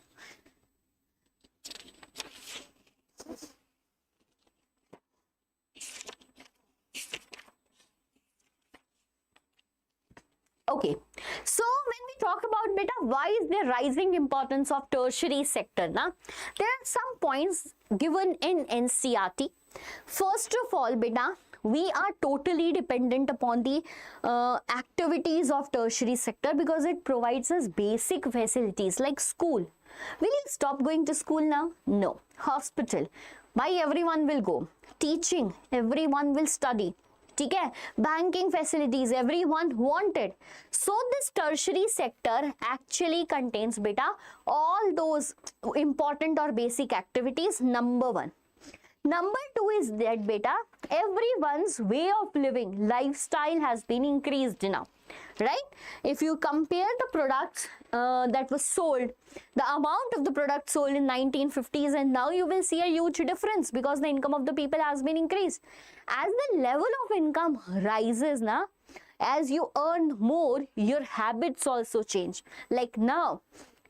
Okay, so when we talk about beta, why is there rising importance of tertiary sector? Now, there are some points given in NCERT. First of all, beta, we are totally dependent upon the activities of tertiary sector because it provides us basic facilities like school. Will you stop going to school now? No. Hospital, why everyone will go. Teaching, everyone will study. Okay? Banking facilities, everyone wanted. So this tertiary sector actually contains beta all those important or basic activities, number 1. Number 2 is that beta everyone's way of living, lifestyle has been increased now, right? If you compare the products that was sold, the amount of the product sold in 1950s and now, you will see a huge difference because the income of the people has been increased. As the level of income rises now, as you earn more, your habits also change. Like now,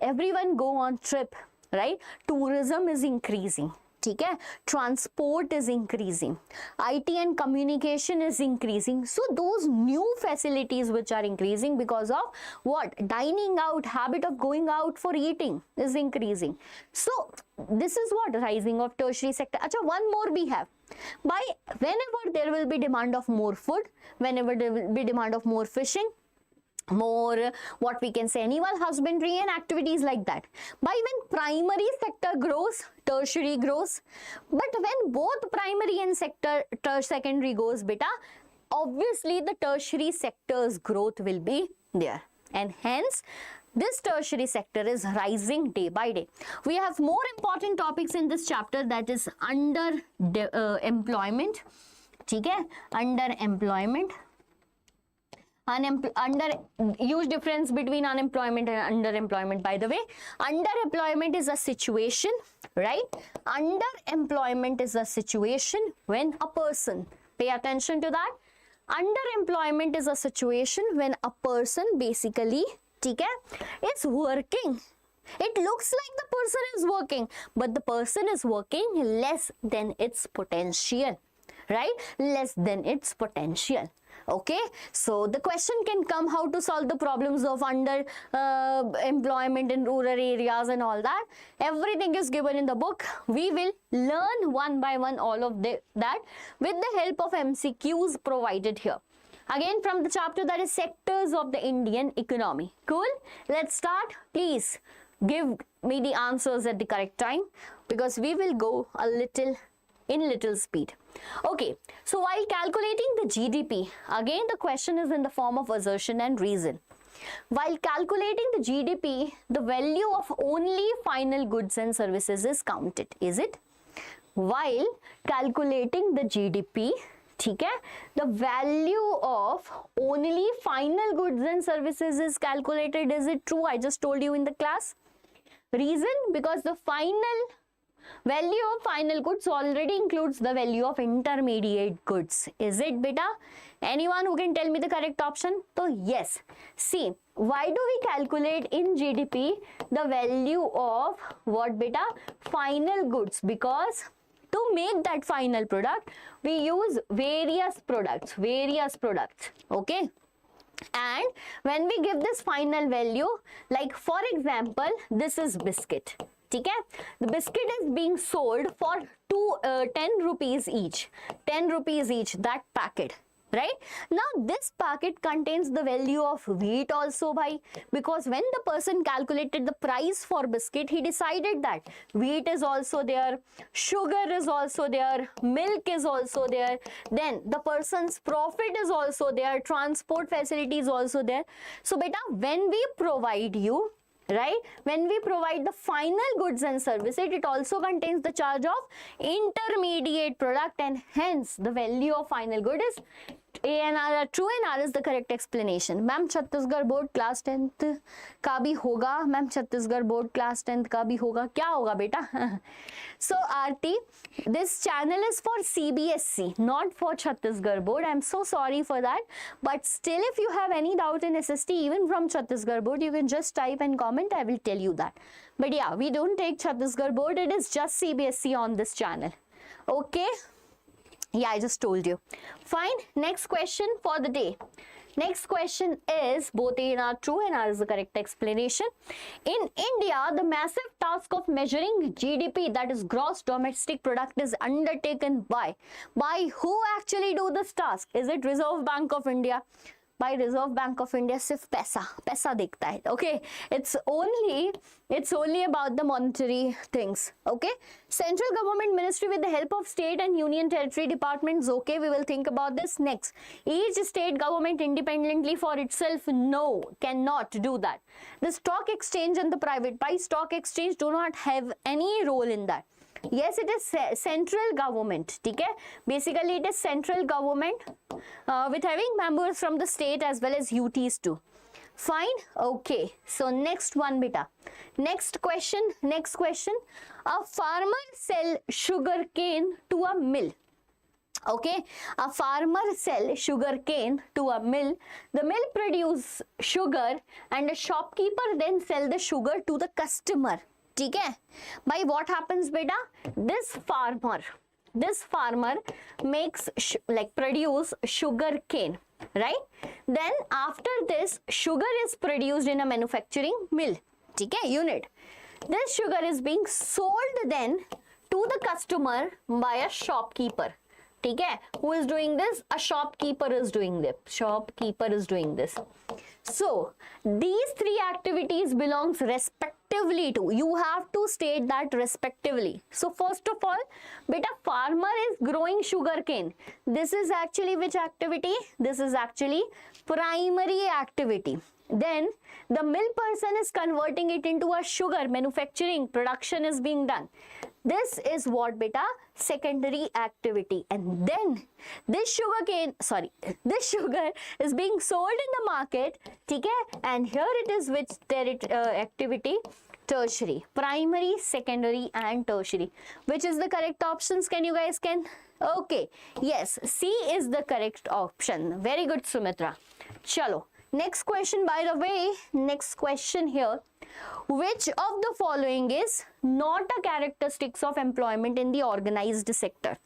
everyone go on trip, right? Tourism is increasing. ठीक है, transport is increasing, IT and communication is increasing. So those new facilities which are increasing because of what? Dining out, habit of going out for eating is increasing. So this is what? Rising of tertiary sector. Acha, one more we have. By whenever there will be demand of more food, whenever there will be demand of more fishing, more what we can say animal husbandry and activities like that. By when primary sector grows, tertiary grows. But when both primary and secondary goes beta, obviously the tertiary sector's growth will be there, and hence this tertiary sector is rising day by day. We have more important topics in this chapter, that is under employment. Okay? Underemployment. Huge difference between unemployment and underemployment, by the way. Underemployment is a situation, right? Underemployment is a situation when a person, pay attention to that. Underemployment is a situation when a person basically, is working. It looks like the person is working, but the person is working less than its potential, right? Less than its potential. Okay, so the question can come how to solve the problems of employment in rural areas and all that. Everything is given in the book. We will learn one by one all of that with the help of MCQs provided here. Again from the chapter that is sectors of the Indian economy. Cool? Let's start. Please give me the answers at the correct time because we will go a little speed. Okay, so while calculating the GDP, again the question is in the form of assertion and reason. While calculating the GDP, the value of only final goods and services is counted, is it? While calculating the GDP, the value of only final goods and services is calculated, is it true? I just told you in the class. Reason, because the final value of final goods already includes the value of intermediate goods. Is it, beta? Anyone who can tell me the correct option? So yes. See, why do we calculate in GDP the value of what, beta? Final goods. Because to make that final product, we use various products, okay? And when we give this final value, like for example, this is biscuit. Okay? The biscuit is being sold for 10 rupees each. 10 rupees each, that packet. Right? Now this packet contains the value of wheat also, bhai, because when the person calculated the price for biscuit, he decided that wheat is also there, sugar is also there, milk is also there, then the person's profit is also there, transport facility is also there. So beta, when we provide you, right, when we provide the final goods and services, it also contains the charge of intermediate product, and hence the value of final good is A and R are true and R is the correct explanation. Ma'am Chhattisgarh board class 10th का भी होगा, ma'am Chhattisgarh board class 10th का भी होगा, क्या होगा बेटा? So Aarti, this channel is for CBSE, not for Chhattisgarh board. I'm so sorry for that, but still if you have any doubt in SST even from Chhattisgarh board, you can just type and comment, I will tell you that. But yeah, we don't take Chhattisgarh board, it is just CBSE on this channel. Okay? Yeah, I just told you. Fine. Next question for the day. Next question is, both A and R true and R is the correct explanation. In India, the massive task of measuring GDP, that is gross domestic product, is undertaken by who actually do this task? Is it Reserve Bank of India? By Reserve Bank of India, सिर्फ पैसा देखता है. Okay, it's only about the monetary things. Okay, central government ministry with the help of state and union territory departments. Okay, we will think about this next. Each state government independently for itself, no, cannot do that. The stock exchange and the private by stock exchange do not have any role in that. Yes, it is central government. Okay, basically it is central government with having members from the state as well as UTs too. Fine. Okay, so next one, beta. Next question. A farmer sell sugar cane to a mill. Okay, a farmer sell sugar cane to a mill. The mill produce sugar and a shopkeeper then sell the sugar to the customer. ठीक है, by what happens beta? This farmer makes produce sugar cane, right? Then after this, sugar is produced in a manufacturing mill, ठीक है, unit. This sugar is being sold then to the customer by a shopkeeper. ठीक है, who is doing this? A shopkeeper is doing this. So these three activities belongs respectively to. You have to state that respectively. So first of all, beta, farmer is growing sugar cane. This is actually which activity? This is actually primary activity. Then the mill person is converting it into a sugar, manufacturing, production is being done. This is what beta? Secondary activity. And then this sugar is being sold in the market, okay? And here it is which activity? Tertiary. Primary, secondary and tertiary. Which is the correct options? Can you guys okay, yes, C is the correct option. Very good, Sumitra. Chalo. Next question, by the way, next question here. Which of the following is not a characteristics of employment in the organized sector?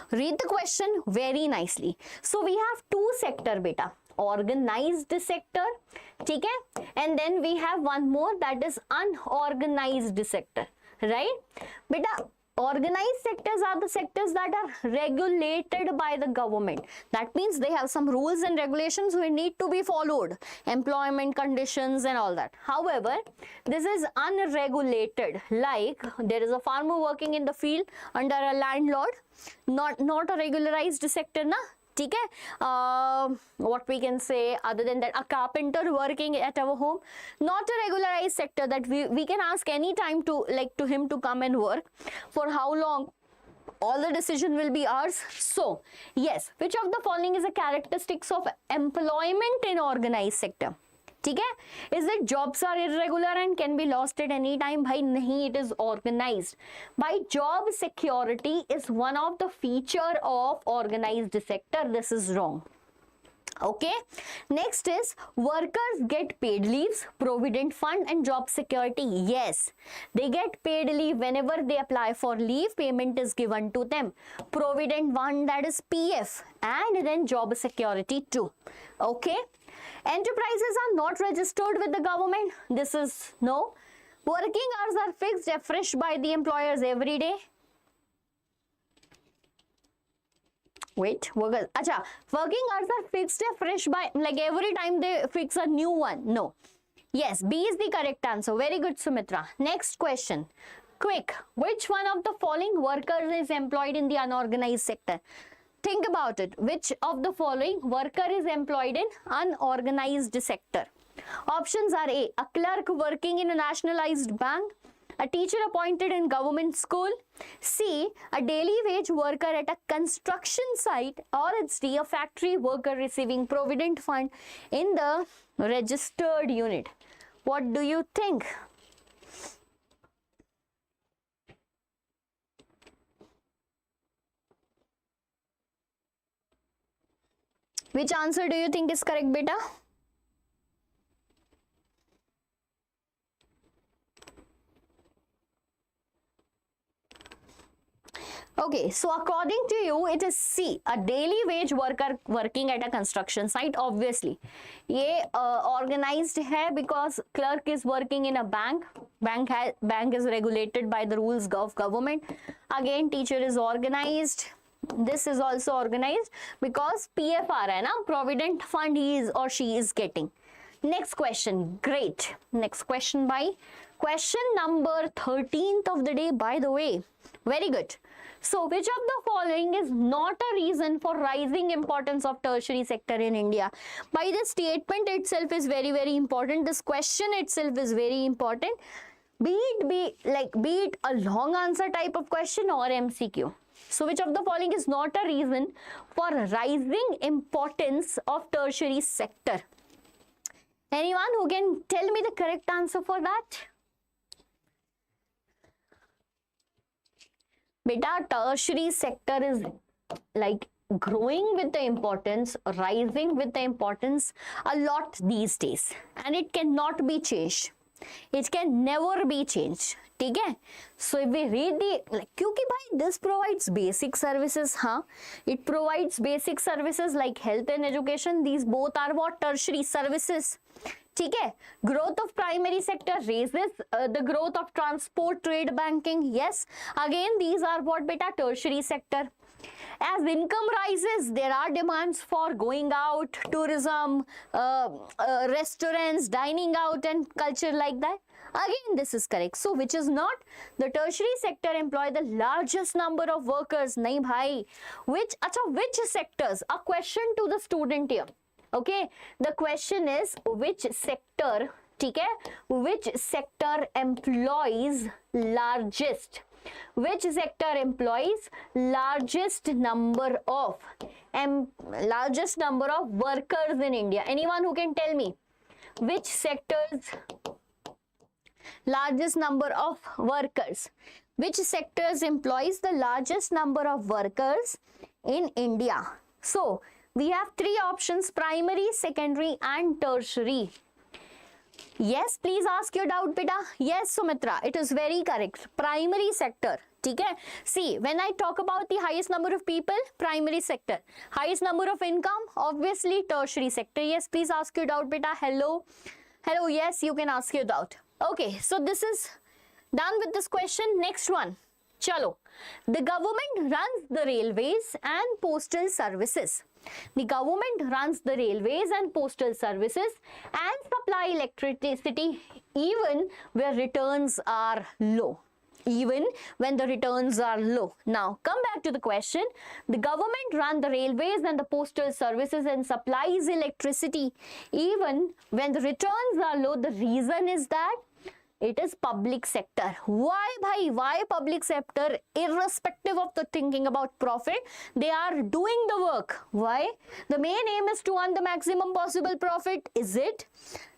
Read the question very nicely. So we have two sector beta. Organized sector, ठीक है? And then we have one more, that is unorganized sector, right? Beta, organized sectors are the sectors that are regulated by the government. That means they have some rules and regulations which need to be followed, employment conditions and all that. However, this is unregulated, like there is a farmer working in the field under a landlord, not a regularized sector, na? ठीक है, what we can say other than that, a carpenter working at our home, not a regularized sector that we can ask any time to him to come and work. For how long? All the decision will be ours. So yes, which of the following is a characteristics of employment in organized sector? ठीक है. Is it jobs are irregular and can be lost at any time? भाई नहीं, it is organized. By job security is one of the feature of organized sector. This is wrong. Okay, next is workers get paid leaves, provident fund and job security. Yes, they get paid leave whenever they apply for leave, payment is given to them. Provident fund, that is PF, and then job security too. Okay, enterprises are not registered with the government. This is no. Working hours are fixed afresh by the employers every day. Wait, workers, acha, working hours are fixed fresh by, like every time they fix a new one. No. Yes, B is the correct answer. Very good, Sumitra. Next question. Quick, which one of the following workers is employed in the unorganized sector? Think about it. Which of the following worker is employed in unorganized sector? Options are A, a clerk working in a nationalized bank, a teacher appointed in government school, C, a daily wage worker at a construction site, or it's D, a factory worker receiving provident fund in the registered unit. What do you think? Which answer do you think is correct, beta? Okay, so according to you, it is C, a daily wage worker working at a construction site. Obviously, ये organized है because clerk is working in a bank. Bank is regulated by the rules of government. Again, teacher is organized. This is also organized because PF आ रहा है ना, provident fund he is or she is getting. Next question, great. Next question by question number 13th of the day, by the way. Very good. So, which of the following is not a reason for rising importance of tertiary sector in India? By the statement itself is very, very important. This question itself is very important. Be it a long answer type of question or MCQ. So, which of the following is not a reason for rising importance of tertiary sector? Anyone who can tell me the correct answer for that? Beta, tertiary sector is like growing with the importance, rising with the importance a lot these days, and it cannot be changed. It can never be changed. ठीक है? So if we read the, क्योंकि भाई this provides basic services, हाँ, it provides basic services like health and education. These both are what? Tertiary services. ठीक है? Growth of primary sector raises the growth of transport, trade, banking. Yes. Again, these are what, beta? Tertiary sector. As income rises, there are demands for going out, tourism, restaurants, dining out and culture like that. Again, this is correct. So, which is not? The tertiary sector employ the largest number of workers. Nahi bhai. Which sectors? A question to the student here. Okay. The question is, which sector, ठीक है? Which sector employs largest? Which sector employs largest number of workers in India? Anyone who can tell me which sectors largest number of workers? Which sectors employs the largest number of workers in India? So we have three options: primary, secondary and tertiary. Yes, please ask your doubt, beta. Yes, Sumitra, it is very correct. Primary sector. ठीक है? See, when I talk about the highest number of people, primary sector. Highest number of income, obviously tertiary sector. Yes, please ask your doubt, beta. Hello. Hello, yes, you can ask your doubt. Okay, so this is done with this question. Next one. Chalo. The government runs the railways and postal services. The government runs the railways and postal services and supply electricity even where returns are low. Even when the returns are low. Now, come back to the question. The government runs the railways and the postal services and supplies electricity even when the returns are low. The reason is that it is public sector. Why, bhai? Why public sector? Irrespective of the thinking about profit, they are doing the work. Why? The main aim is to earn the maximum possible profit. Is it?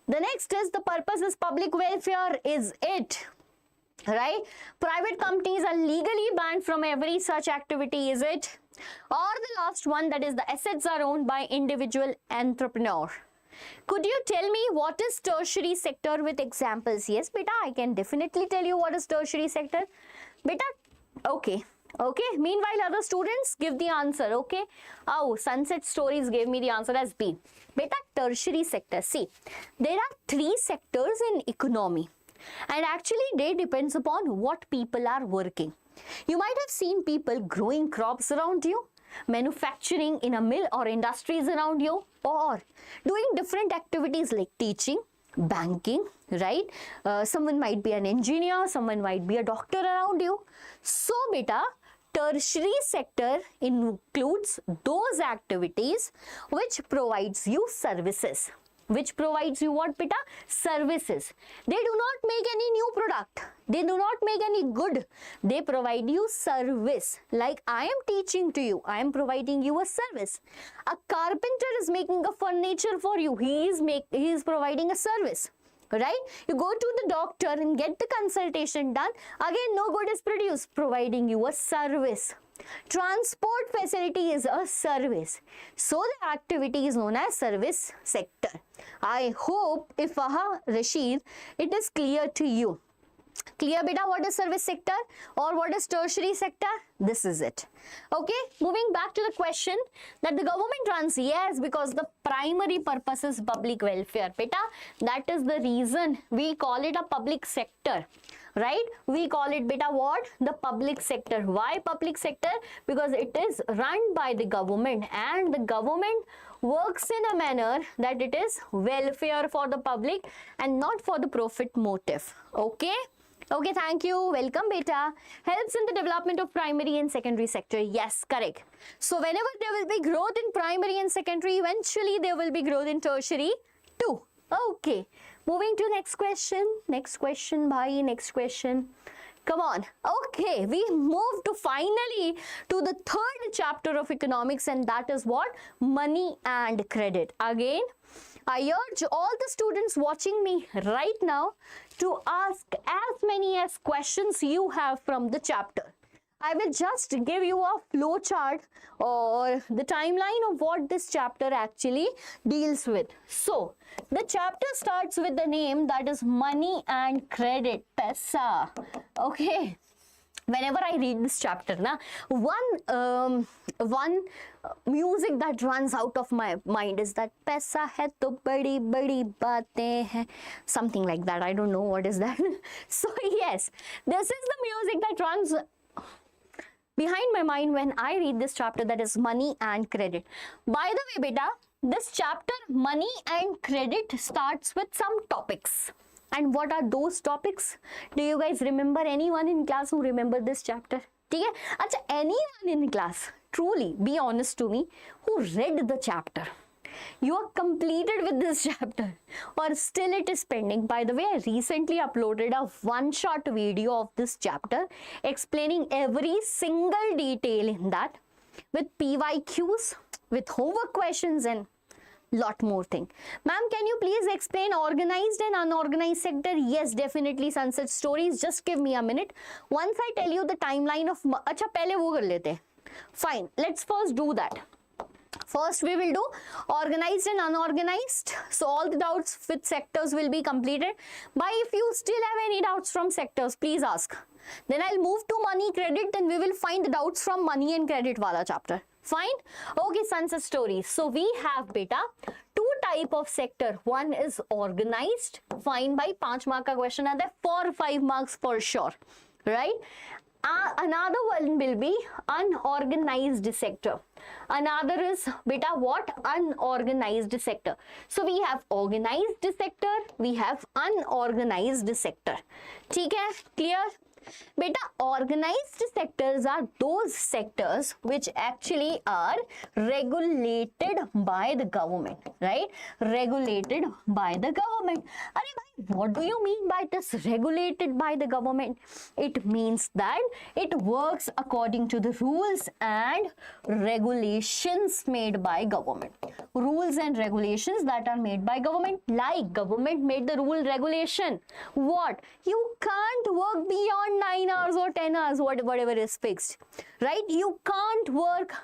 The next is the purpose is public welfare. Is it? Right? Private companies are legally banned from every such activity. Is it? Or the last one, that is the assets are owned by individual entrepreneur. Could you tell me what is tertiary sector with examples? Yes, beta, I can definitely tell you what is tertiary sector. Beta, okay. Okay, meanwhile other students give the answer. Okay, oh, Sunset Stories gave me the answer as B. Beta, tertiary sector. See, there are three sectors in economy, and actually they depends upon what people are working. You might have seen people growing crops around you, manufacturing in a mill or industries around you, or doing different activities like teaching, banking, right? Someone might be an engineer, someone might be a doctor around you. So beta, tertiary sector includes those activities which provides you services. Which provides you what, beta? Services. They do not make any new product. They do not make any good. They provide you service. Like I am teaching to you, I am providing you a service. A carpenter is making a furniture for you. He is providing a service. Right? You go to the doctor and get the consultation done. Again, no good is produced, providing you a service. Transport facility is a service. So the activity is known as service sector. I hope, if Rashid, it is clear to you. Clear beta what is service sector or what is tertiary sector? This is it. Okay, moving back to the question that the government runs, yes, because the primary purpose is public welfare. Beta, that is the reason we call it a public sector. Right? We call it beta what? The public sector. Why public sector? Because it is run by the government, and the government works in a manner that it is welfare for the public and not for the profit motive. Okay? Okay, thank you. Welcome, beta. Helps in the development of primary and secondary sector. Yes, correct. So whenever there will be growth in primary and secondary, eventually there will be growth in tertiary too. Okay. Moving to next question. Next question, bhai. Next question. Come on. Okay, we move to finally to the third chapter of economics, and that is what? Money and credit. Again, I urge all the students watching me right now to ask as many as questions you have from the chapter. I will just give you a flow chart or the timeline of what this chapter actually deals with. So, the chapter starts with the name, that is money and credit, paisa. Okay. Whenever I read this chapter, one music that runs out of my mind is that paisa hai to badi badi baatein hai, something like that. I don't know what is that. So yes, this is the music that runs behind my mind when I read this chapter, that is money and credit. By the way, beta, this chapter money and credit starts with some topics. And what are those topics? Do you guys remember anyone in class who remember this chapter? Okay? Achha, anyone in class, truly, be honest to me, who read the chapter? You are completed with this chapter or still it is pending? By the way, I recently uploaded a one-shot video of this chapter explaining every single detail in that with PYQs, with homework questions and lot more thing. Ma'am, can you please explain organized and unorganized sector? Yes, definitely, Sunset Stories. Just give me a minute. Once I tell you the timeline of... Acha, pehle wo kar lete. Fine, let's first do that. First, we will do organized and unorganized. So, all the doubts with sectors will be completed. But if you still have any doubts from sectors, please ask. Then I'll move to money credit, then we will find the doubts from money and credit wala chapter. Fine? Okay, Sunset Stories. So, we have beta two type of sector. One is organized. Fine, by 5 mark ka question aata hai, 4 5 marks for sure. Right? Another one will be unorganized sector. Another is beta what? Unorganized sector. So we have organized sector, we have unorganized sector. ठीक है? Clear? Beta, organized sectors are those sectors which actually are regulated by the government, right? Regulated by the government. अरे भाई what do you mean by it is regulated by the government? It means that it works according to the rules and regulations made by government. Rules and regulations that are made by government, like government made the rule regulation. What? You can't work beyond 9 hours or 10 hours, whatever is fixed, right? You can't work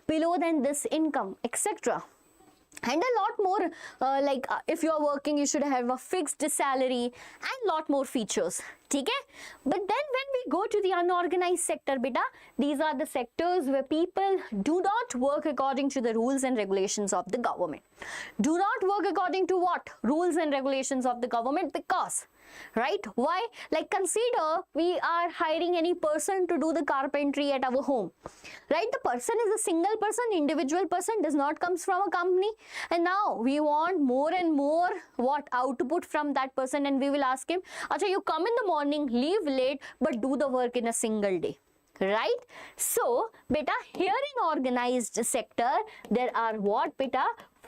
below than this income, etc. And a lot more, if you are working, you should have a fixed salary and lot more features. Okay? But then when we go to the unorganized sector, beta, these are the sectors where people do not work according to the rules and regulations of the government. Do not work according to what? Rules and regulations of the government, because, right? Why? Like, consider we are hiring any person to do the carpentry at our home, right? The person is a single person, individual person, does not comes from a company, and now we want more and more what output from that person, and we will ask him, acha, you come in the morning, leave late, but do the work in a single day, right? So beta, here in organized sector there are what, beta?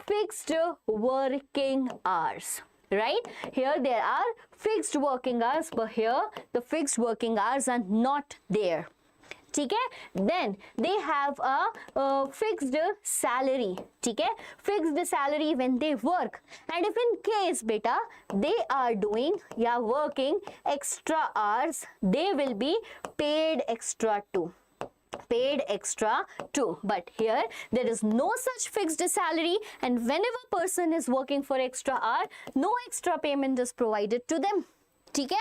Fixed working hours, right? Here there are fixed working hours, but here the fixed working hours are not there. Okay? Then they have a fixed salary. Okay? Fixed salary when they work, and if in case beta they are doing working extra hours, they will be paid extra too. Paid extra too. But here there is no such fixed salary, and whenever person is working for extra hour, no extra payment is provided to them. Okay?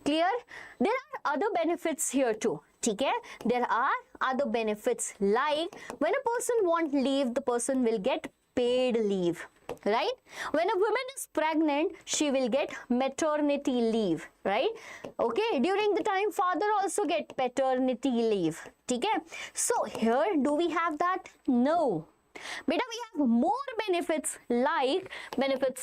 Clear? There are other benefits here too. Okay? There are other benefits, like when a person wants leave, the person will get paid leave, right? When a woman is pregnant, she will get maternity leave, right? Okay, during the time father also get paternity leave. Okay? So here do we have that? No. Beta, we have more benefits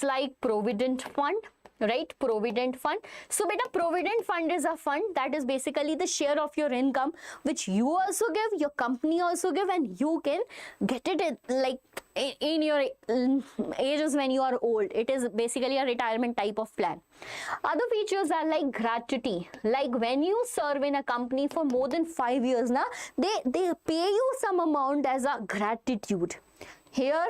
like provident fund, right? Provident fund. So beta, provident fund is a fund that is basically the share of your income which you also give, your company also give, and you can get it in your ages when you are old. It is basically a retirement type of plan. Other features are like gratuity. Like when you serve in a company for more than 5 years, na, they pay you some amount as a gratitude. Here,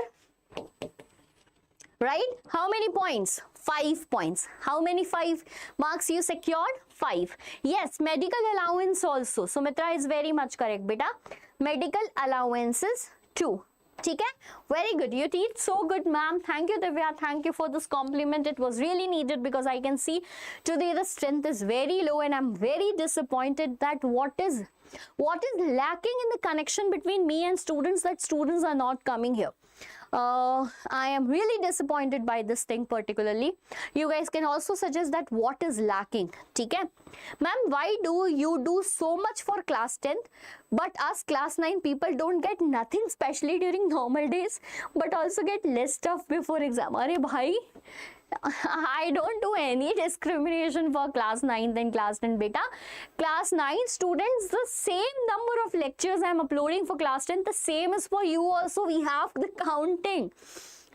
right? How many points? 5 points. How many 5 marks you secured? 5. Yes, medical allowance also. Sumitra is very much correct, beta. Medical allowances 2. Okay? Very good. You teach so good, ma'am. Thank you, Divya. Thank you for this compliment. It was really needed, because I can see today the strength is very low, and I'm very disappointed that what is lacking in the connection between me and students, that students are not coming here. I am really disappointed by this thing particularly. You guys can also suggest that what is lacking. Okay? Ma'am, why do you do so much for class 10th, but us class 9 people don't get nothing specially during normal days, but also get less stuff before exam? Arey bhai, I don't do any discrimination for class 9th and class 10 beta. Class 9 students, the same number of lectures I am uploading for class 10, the same is for you also. We have the counting,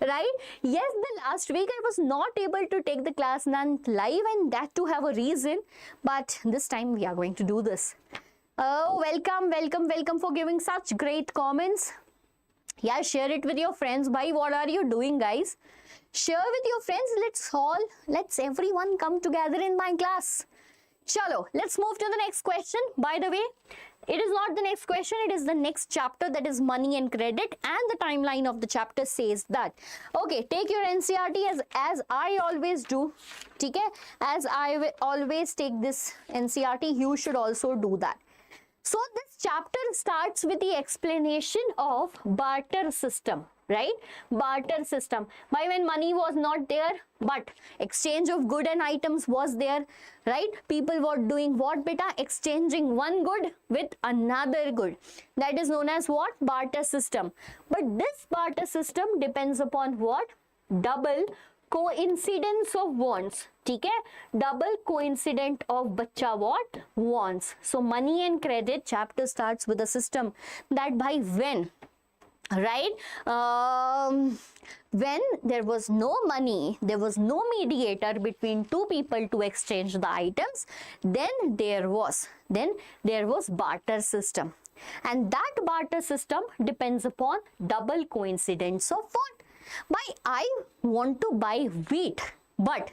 right? Yes, the last week I was not able to take the class 9th live, and that to have a reason, but this time we are going to do this. Oh, welcome for giving such great comments. Yeah, share it with your friends. Bhai, what are you doing, guys? Share with your friends. Let's everyone come together in my class. Chalo, let's move to the next question. By the way, it is not the next question, it is the next chapter, that is money and credit, and the timeline of the chapter says that. Okay, take your NCERT as I always do. Okay? As I always take this NCERT, you should also do that. So this chapter starts with the explanation of barter system, right? Barter system. By when money was not there, but exchange of good and items was there, right? People were doing what, beta? Exchanging one good with another good. That is known as what? Barter system. But this barter system depends upon what? Double coincidence of wants. ठीक है? Double coincident of बच्चा what? Wants. So money and credit chapter starts with a system that by when right? When there was no money, there was no mediator between two people to exchange the items, then there was barter system, and that barter system depends upon double coincidence of what? I want to buy wheat, but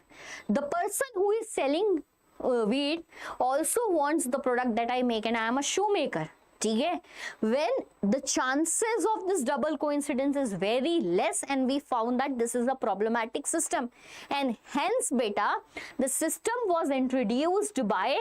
the person who is selling wheat also wants the product that I make, and I am a shoemaker. Okay? When the chances of this double coincidence is very less, and we found that this is a problematic system, and hence beta the system was introduced by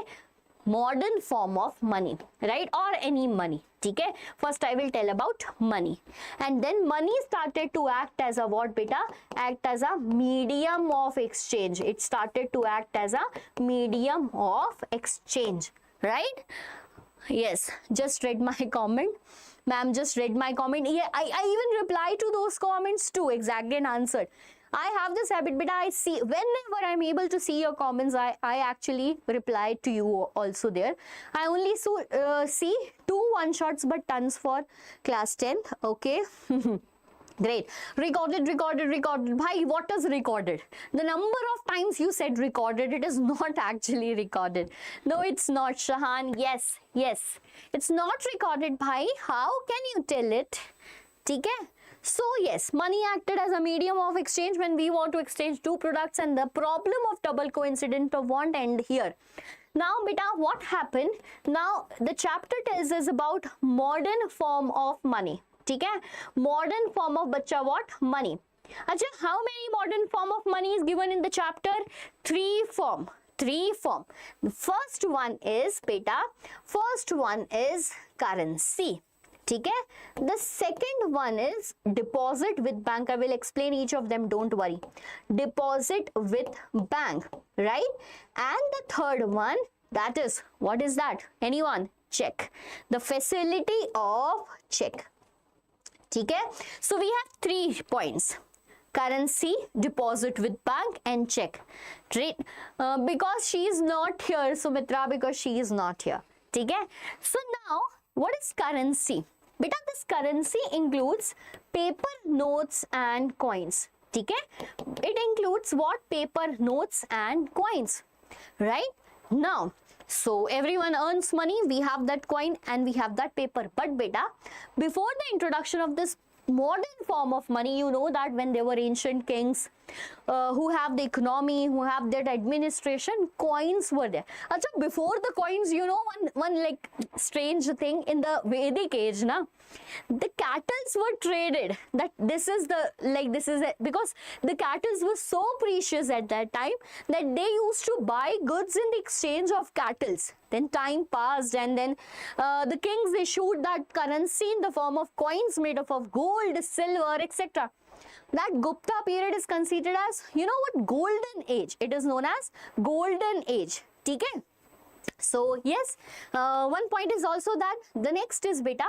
modern form of money, right? Or any money. Okay? First I will tell about money, and then money started to act as a what beta? Act as a medium of exchange. It started to act as a medium of exchange, right? Yes, just read my comment. Ma'am just read my comment. Yeah, I even replied to those comments too, exactly, and answered. I have this habit, but I see whenever I'm able to see your comments, I actually reply to you also there. I only see 2 one-shots but tons for class 10th. Okay. Great. Recorded. Bhai, what is recorded? The number of times you said recorded, it is not actually recorded. No, it's not, Shahan. Yes. It's not recorded, bhai. How can you tell it? Okay? So yes, money acted as a medium of exchange when we want to exchange two products, and the problem of double coincidence of won't end here. Now beta, what happened? Now the chapter tells us about modern form of money. Okay? Modern form of bacha what? Money. Acha, how many modern form of money is given in the chapter? 3 form. The first one is beta, currency. Okay? The second one is deposit with bank. I will explain each of them, don't worry. Deposit with bank, right? And the third one, that is, what is that? Anyone? Check. The facility of check. Okay? So we have 3 points. Currency, deposit with bank, and check. Right? Because she is not here, Sumitra, because she is not here. Okay? So now, what is currency? Beta, this currency includes paper, notes, and coins. Okay? It includes what? Paper, notes, and coins. Right? Now, so everyone earns money, we have that coin and we have that paper. But beta, before the introduction of this modern form of money, you know that when there were ancient kings who have the economy, who have that administration, coins were there. Achha, before the coins, you know, one like strange thing in the Vedic age, na, the cattles were traded. That this is because the cattles were so precious at that time that they used to buy goods in the exchange of cattles. Then time passed, and then the kings issued that currency in the form of coins made up of gold, silver, etc. That Gupta period is considered as, you know what, golden age. It is known as golden age. Okay? So yes, one point is also that the next is beta.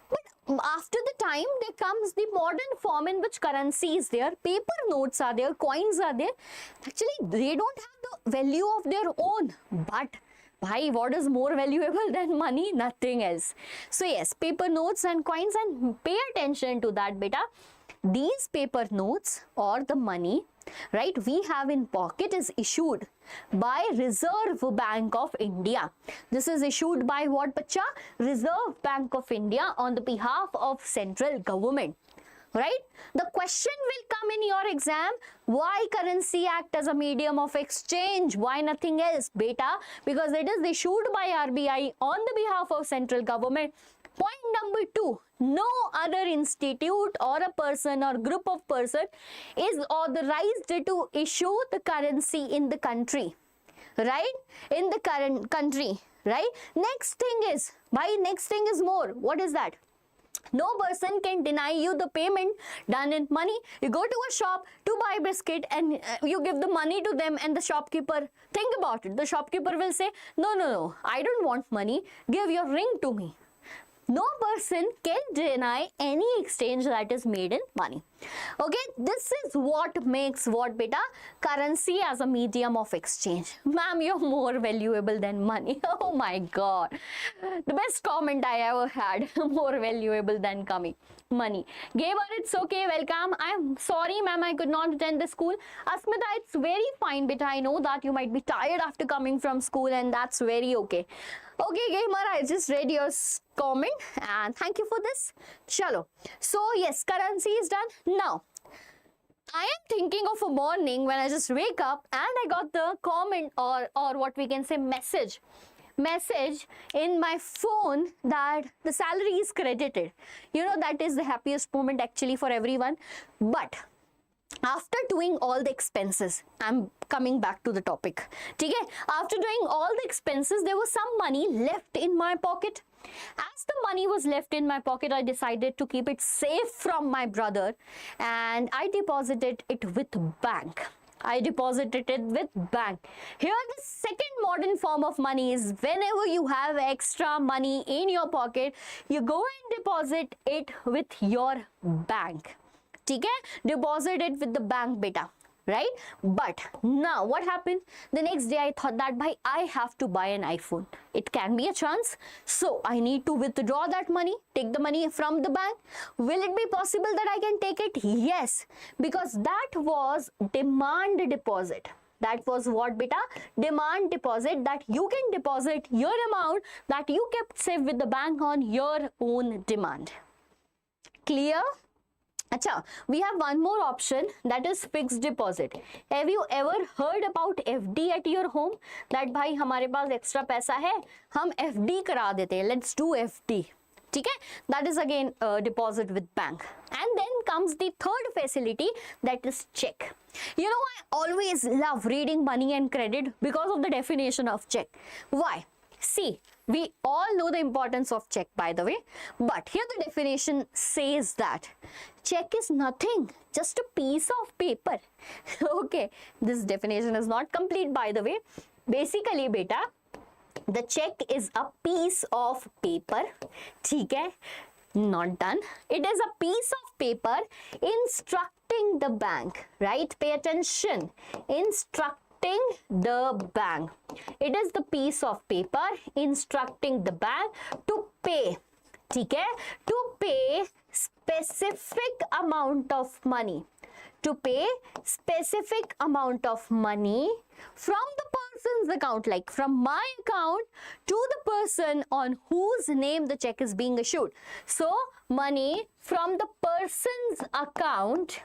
But after the time, there comes the modern form in which currency is there, paper notes are there, coins are there. Actually, they don't have the value of their own. But bhai, what is more valuable than money? Nothing else. So yes, paper notes and coins, and pay attention to that beta. These paper notes or the money, right, we have in pocket is issued by Reserve Bank of India. This is issued by what, bacha? Reserve Bank of India on the behalf of central government. Right? The question will come in your exam. Why currency act as a medium of exchange? Why nothing else? Beta, because it is issued by RBI on the behalf of central government. Point number 2, no other institute or a person or group of person is authorized to issue the currency in the country. Right? In the current country. Right? Next thing is, next thing is more. What is that? No person can deny you the payment done in money. You go to a shop to buy biscuit and you give the money to them, and the shopkeeper, think about it. The shopkeeper will say, no, I don't want money. Give your ring to me. No person can deny any exchange that is made in money. Okay, this is what makes what beta? Currency as a medium of exchange. Ma'am, you're more valuable than money. Oh my god. The best comment I ever had. More valuable than money. Gaber, it's okay, welcome. I'm sorry, ma'am, I could not attend the school. Asmita, it's very fine, beta. I know that you might be tired after coming from school, and that's very okay. Okay, Gamer, I just read your comment and thank you for this. Chalo. So, yes, currency is done. Now, I am thinking of a morning when I just wake up and I got the comment or what we can say message in my phone that the salary is credited. You know, that is the happiest moment actually for everyone. But after doing all the expenses, I'm coming back to the topic. Okay? After doing all the expenses, there was some money left in my pocket. As the money was left in my pocket, I decided to keep it safe from my brother and I deposited it with bank. I deposited it with bank. Here the second modern form of money is whenever you have extra money in your pocket, you go and deposit it with your bank. Okay? Deposit it with the bank beta, right? But now what happened? The next day I thought that I have to buy an iPhone. It can be a chance. So I need to withdraw that money, take the money from the bank. Will it be possible that I can take it? Yes, because that was demand deposit. That was what beta? Demand deposit, that you can deposit your amount that you kept safe with the bank on your own demand. Clear? Acha, we have one more option, that is fixed deposit. Have you ever heard about FD at your home? That bhai हमारे पास extra पैसा है, हम FD करा देते हैं. Let's do FD. ठीक है? That is again deposit with bank. And then comes the third facility, that is check. You know, I always love reading money and credit because of the definition of check. Why? See, we all know the importance of check, by the way, but here the definition says that check is nothing, just a piece of paper. Okay, this definition is not complete, by the way. Basically, beta, the check is a piece of paper. ठीक है? Not done. It is a piece of paper instructing the bank, right? Pay attention. Instructing the bank. It is the piece of paper instructing the bank to pay. ठीक है? To pay specific amount of money. To pay specific amount of money from the person's account, like from my account to the person on whose name the check is being issued. So, money from the person's account,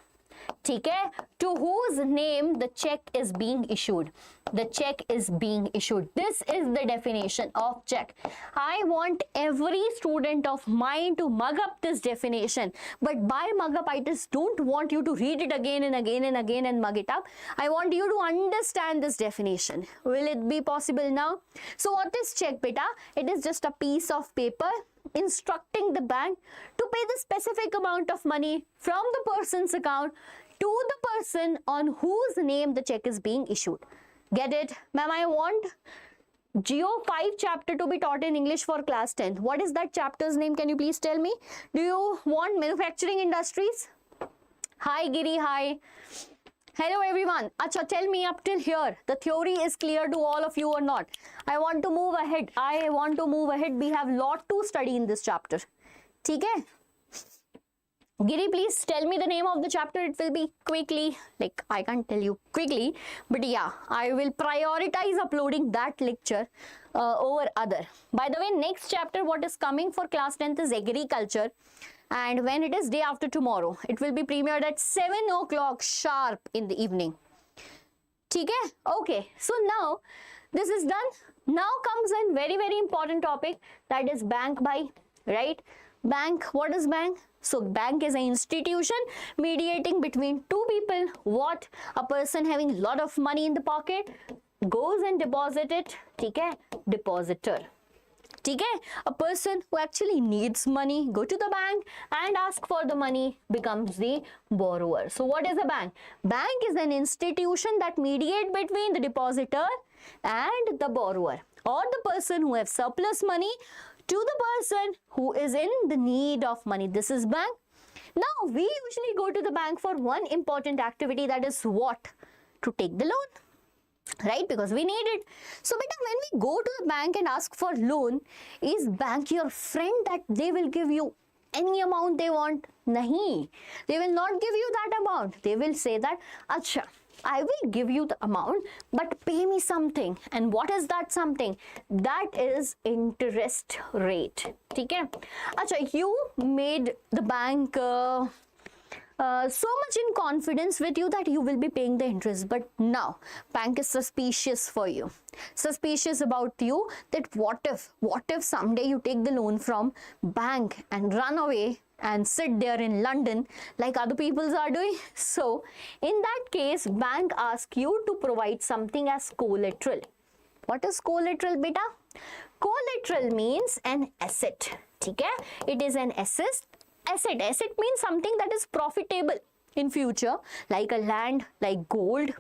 ठीक है, to whose name the check is being issued. The check is being issued. This is the definition of check. I want every student of mine to mug up this definition. But by mug up, I just don't want you to read it again and again and again and mug it up. I want you to understand this definition. Will it be possible now? So what is check, beta? It is just a piece of paper instructing the bank to pay the specific amount of money from the person's account to the person on whose name the check is being issued. Get it? Ma'am, I want Geo 5 chapter to be taught in English for class 10th. What is that chapter's name? Can you please tell me? Do you want manufacturing industries? Hi Giri, hi. Hello everyone. Acha, tell me up till here. The theory is clear to all of you or not? I want to move ahead. We have lot to study in this chapter. ठीक है? Giri, please tell me the name of the chapter. It will be quickly. Like, I can't tell you quickly. But yeah, I will prioritize uploading that lecture over other. By the way, next chapter what is coming for class 10th is agriculture. And when it is day after tomorrow, it will be premiered at 7 o'clock sharp in the evening. ठीक है? Okay. So now, this is done. Now comes a very, very important topic, that is bank buy, right? Bank, what is bank? So bank is an institution mediating between two people. What? A person having lot of money in the pocket goes and deposit it. ठीक है? Depositor. ठीक है? A person who actually needs money go to the bank and ask for the money, becomes the borrower. So what is a bank? Bank is an institution that mediates between the depositor and the borrower, or the person who has surplus money to the person who is in the need of money. This is bank. Now, we usually go to the bank for one important activity, that is what? To take the loan, right? Because we need it. So, beta, when we go to the bank and ask for loan, is bank your friend that they will give you any amount they want? Nahi. They will not give you that amount. They will say that, Acha, I will give you the amount, but pay me something. And what is that something? That is interest rate. Okay? Acha, you made the bank so much in confidence with you that you will be paying the interest, but now bank is suspicious for you, suspicious about you, that what if someday you take the loan from bank and run away and sit there in London like other people are doing. So in that case, bank asks you to provide something as collateral. What is collateral, beta? Collateral means an asset. Okay? It is an asset. Asset means something that is profitable in future, like a land, like gold,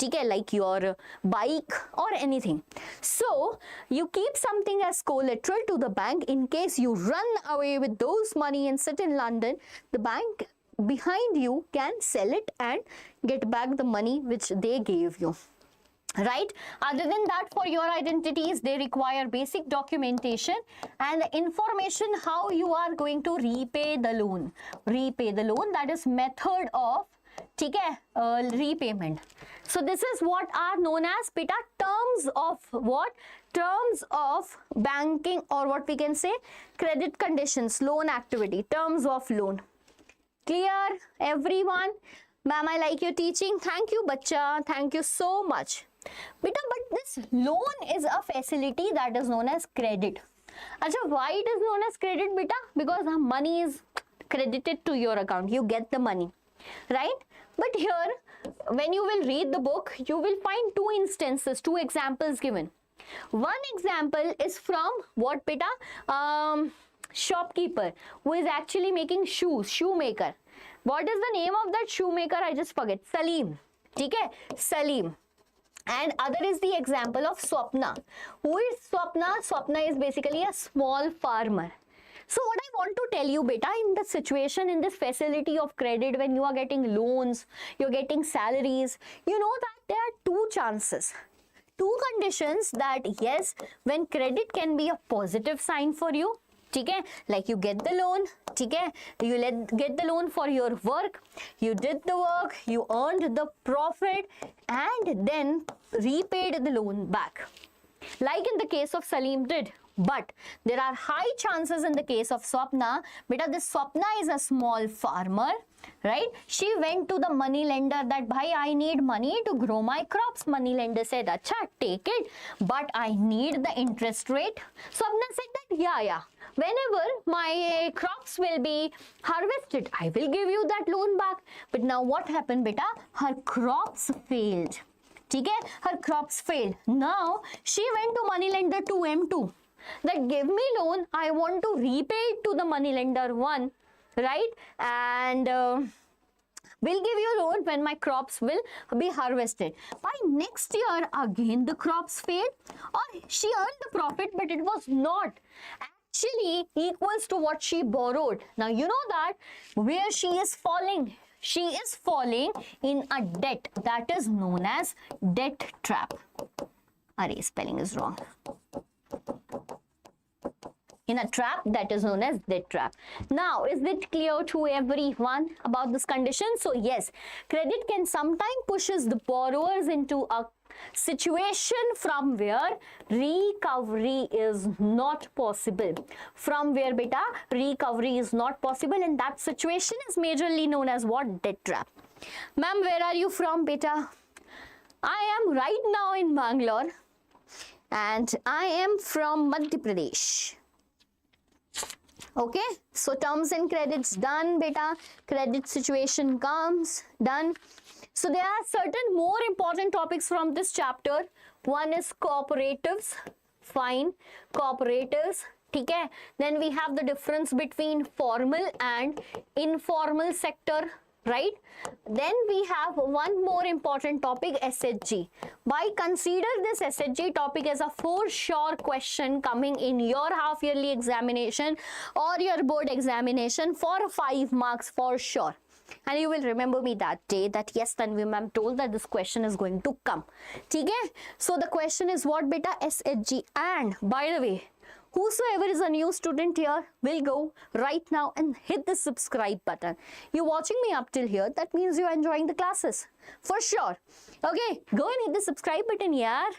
okay, like your bike or anything. So you keep something as collateral to the bank in case you run away with those money and sit in London. The bank behind you can sell it and get back the money which they gave you. Right? Other than that, for your identities, they require basic documentation and the information how you are going to repay the loan. Repay the loan, that is method of repayment. So this is what are known as, beta, terms of what? Terms of banking, or what we can say, credit conditions, loan activity, terms of loan. Clear, everyone? Ma'am, I like your teaching. Thank you, bacha. Thank you so much. Beta, but this loan is a facility that is known as credit. Achha, why it is known as credit, beta? Because the money is credited to your account. You get the money, right? But here, when you will read the book, you will find two instances, two examples given. One example is from what, beta? Shopkeeper who is actually making shoes, shoemaker. What is the name of that shoemaker? I just forget. Salim. Okay? Salim. And other is the example of Swapna. Who is Swapna? Swapna is basically a small farmer. So what I want to tell you, beta, in the situation, in this facility of credit, when you are getting loans, you're getting salaries, you know that there are two chances, two conditions that yes, when credit can be a positive sign for you, okay, like you get the loan, okay, you get the loan for your work, you did the work, you earned the profit and then repaid the loan back, like in the case of Salim did. But there are high chances in the case of Swapna, because this Swapna is a small farmer, right? She went to the money lender that, bhai, I need money to grow my crops. Money lender said, acha, take it, but I need the interest rate. Swapna said that, yeah, whenever my crops will be harvested, I will give you that loan back. But now what happened, beta? Her crops failed. Okay? Her crops failed. Now she went to money lender 2M2. That give me loan, I want to repay it to the money lender 1, right? And will give you loan when my crops will be harvested. By next year, again the crops failed, or she earned the profit, but it was not actually equals to what she borrowed. Now you know that where she is falling. She is falling in a debt that is known as debt trap. Array, spelling is wrong. In a trap that is known as debt trap. Now, is it clear to everyone about this condition? So yes, credit can sometimes pushes the borrowers into a situation from where recovery is not possible. From where, beta, recovery is not possible, and that situation is majorly known as what? Debt trap. Ma'am, where are you from, beta? I am right now in Bangalore and I am from Madhya Pradesh. Okay, so terms and credits done, beta. Credit situation comes, done. So there are certain more important topics from this chapter. One is cooperatives, fine, cooperatives, okay. Then we have the difference between formal and informal sector, right? Then we have one more important topic, SHG. Consider this SHG topic as a for sure question coming in your half yearly examination or your board examination for 5 marks for sure. And you will remember me that day that yes, Tanvi Ma'am told that this question is going to come. Okay? So the question is what beta? SHG. And by the way, whosoever is a new student here will go right now and hit the subscribe button. You're watching me up till here, that means you're enjoying the classes for sure. Okay, go and hit the subscribe button, yeah.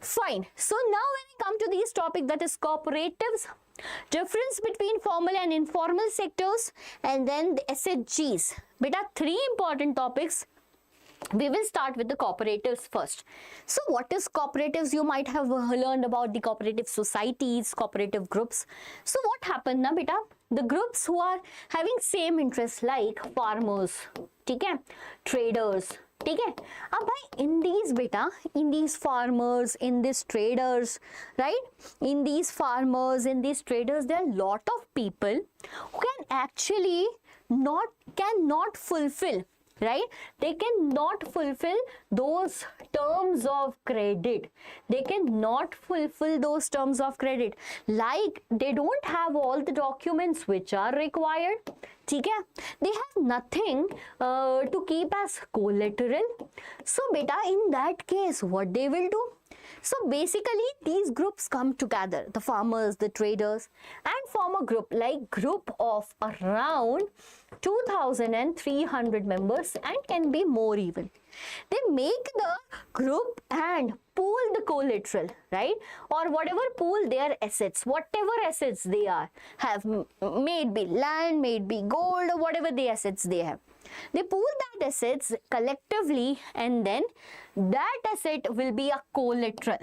Fine. So now when we come to these topics, that is cooperatives, difference between formal and informal sectors, and then the SHGs. Beta, 3 important topics. We will start with the cooperatives first. So what is cooperatives? You might have learned about the cooperative societies, cooperative groups. So what happened na beta? The groups who are having same interests like farmers, okay, traders, okay. In these beta, in these farmers, in these traders, right? In these farmers, in these traders, there are a lot of people who can actually cannot fulfill, right? They cannot fulfill those terms of credit. They cannot fulfill those terms of credit. Like they don't have all the documents which are required. Okay? They have nothing to keep as collateral. So beta, in that case, what they will do? So basically these groups come together, the farmers, the traders, and form a group, like group of around 2,300 members and can be more even. They make the group and pool the collateral, right? Or whatever pool their assets, whatever assets they have, may it be land, may it be gold, or whatever the assets they have. They pool that assets collectively, and then that asset will be a collateral.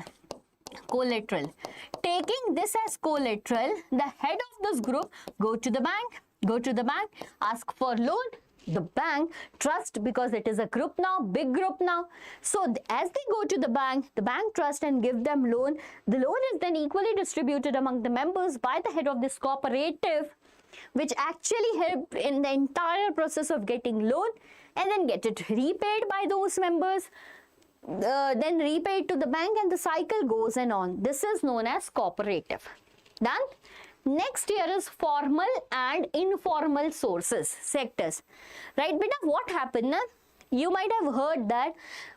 Taking this as collateral, the head of this group go to the bank, ask for loan. The bank trust, because it is a group now, big group now. So as they go to the bank trust and give them loan. The loan is then equally distributed among the members by the head of this cooperative, which actually help in the entire process of getting loan, and then get it repaid by those members, then repaid to the bank, and the cycle goes on. This is known as cooperative. Done? Next here is formal and informal sources, sectors. Right, beta, what happened na? You might have heard that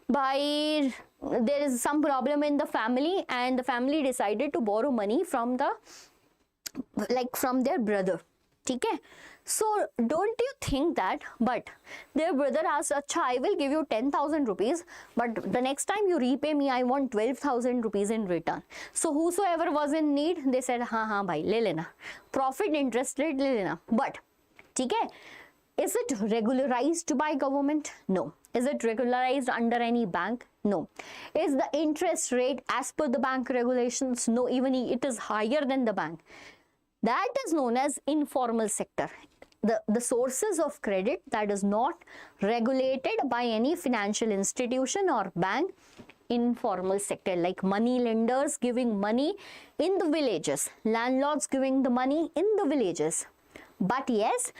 there is some problem in the family, and the family decided to borrow money from their brother. Okay? So don't you think that, but their brother asked, Acha, I will give you 10,000 rupees, but the next time you repay me, I want 12,000 rupees in return. So whosoever was in need, they said, हाँ bhai, le lena. Profit interest rate le lena. But, okay, is it regularized by government? No. Is it regularized under any bank? No. Is the interest rate as per the bank regulations? No, even it is higher than the bank. That is known as informal sector. The sources of credit that is not regulated by any financial institution or bank. Informal sector, like money lenders giving money in the villages, landlords giving the money in the villages. But yes,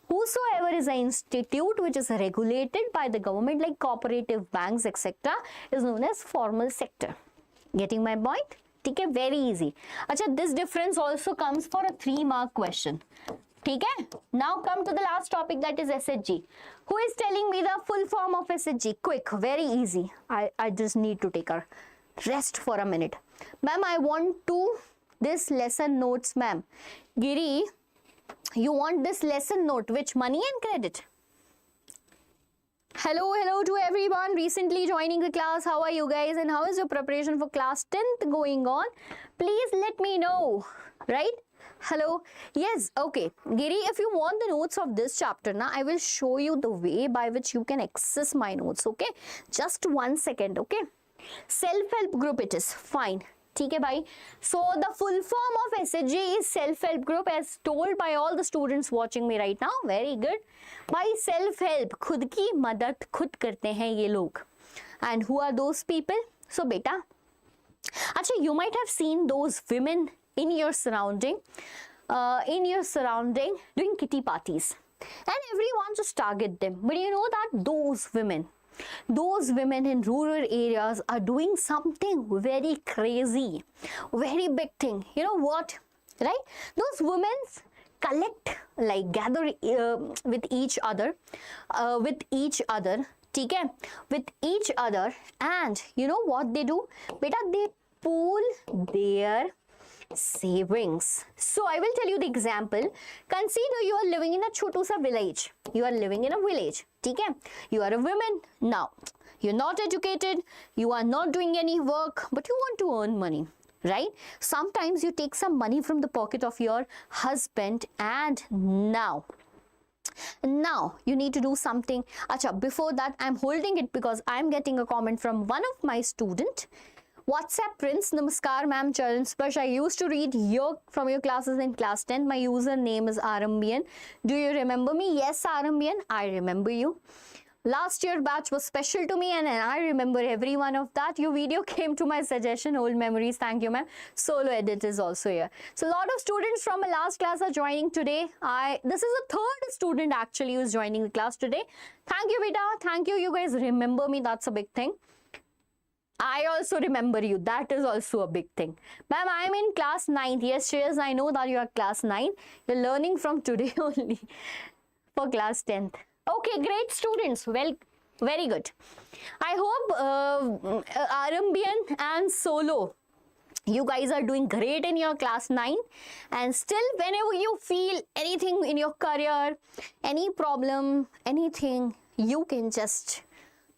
whosoever is an institute which is regulated by the government, like cooperative banks, etc., is known as formal sector. Getting my point? Okay, very easy. Achha, this difference also comes for a 3-mark question. Okay? Now come to the last topic, that is SHG. Who is telling me the full form of SHG? Quick, very easy. I just need to take a rest for a minute. Ma'am, I want this lesson notes, ma'am. Giri, you want this lesson note, which money and credit? Hello to everyone recently joining the class. How are you guys, and how is your preparation for class 10th going on? Please let me know, right? Hello. Yes, okay. Giri, if you want the notes of this chapter, now I will show you the way by which you can access my notes, okay? Just 1 second, okay? Self-help group it is. Fine. Okay, bhai. So the full form of SHG is self-help group, as told by all the students watching me right now. Very good. By self-help, खुद की मदद खुद करते हैं ये लोग. And who are those people? So beta, actually you might have seen those women in your surrounding doing kitty parties. and everyone just target them. But you know that those women in rural areas are doing something very crazy, very big thing. You know what, right? Those women collect, like gather with each other, ठीक है, with each other, and you know what they do, beta, they pool their savings. So I will tell you the example. Consider you are living in a छोटू सा village. You are living in a village. ठीक है? You are a woman. Now, you're not educated. You are not doing any work, but you want to earn money, right? Sometimes you take some money from the pocket of your husband, and now you need to do something. Acha, before that, I'm holding it because I'm getting a comment from one of my student. WhatsApp Prince, Namaskar ma'am, Charan Sparsh. I used to read from your classes in class 10. My username is Arambian. Do you remember me? Yes, Arambian, I remember you. Last year batch was special to me, and I remember every one of that. Your video came to my suggestion, old memories. Thank you, ma'am. Solo edit is also here. So a lot of students from my last class are joining today. This is the third student actually who is joining the class today. Thank you, Vita. Thank you. You guys remember me. That's a big thing. I also remember you. That is also a big thing. Ma'am, I am in class 9. Yes, Shreyas, I know that you are class 9. You're learning from today only for class 10th. Okay, great students. Well, very good. I hope Arambian and Solo, you guys are doing great in your class 9. And still, whenever you feel anything in your career, any problem, anything, you can just...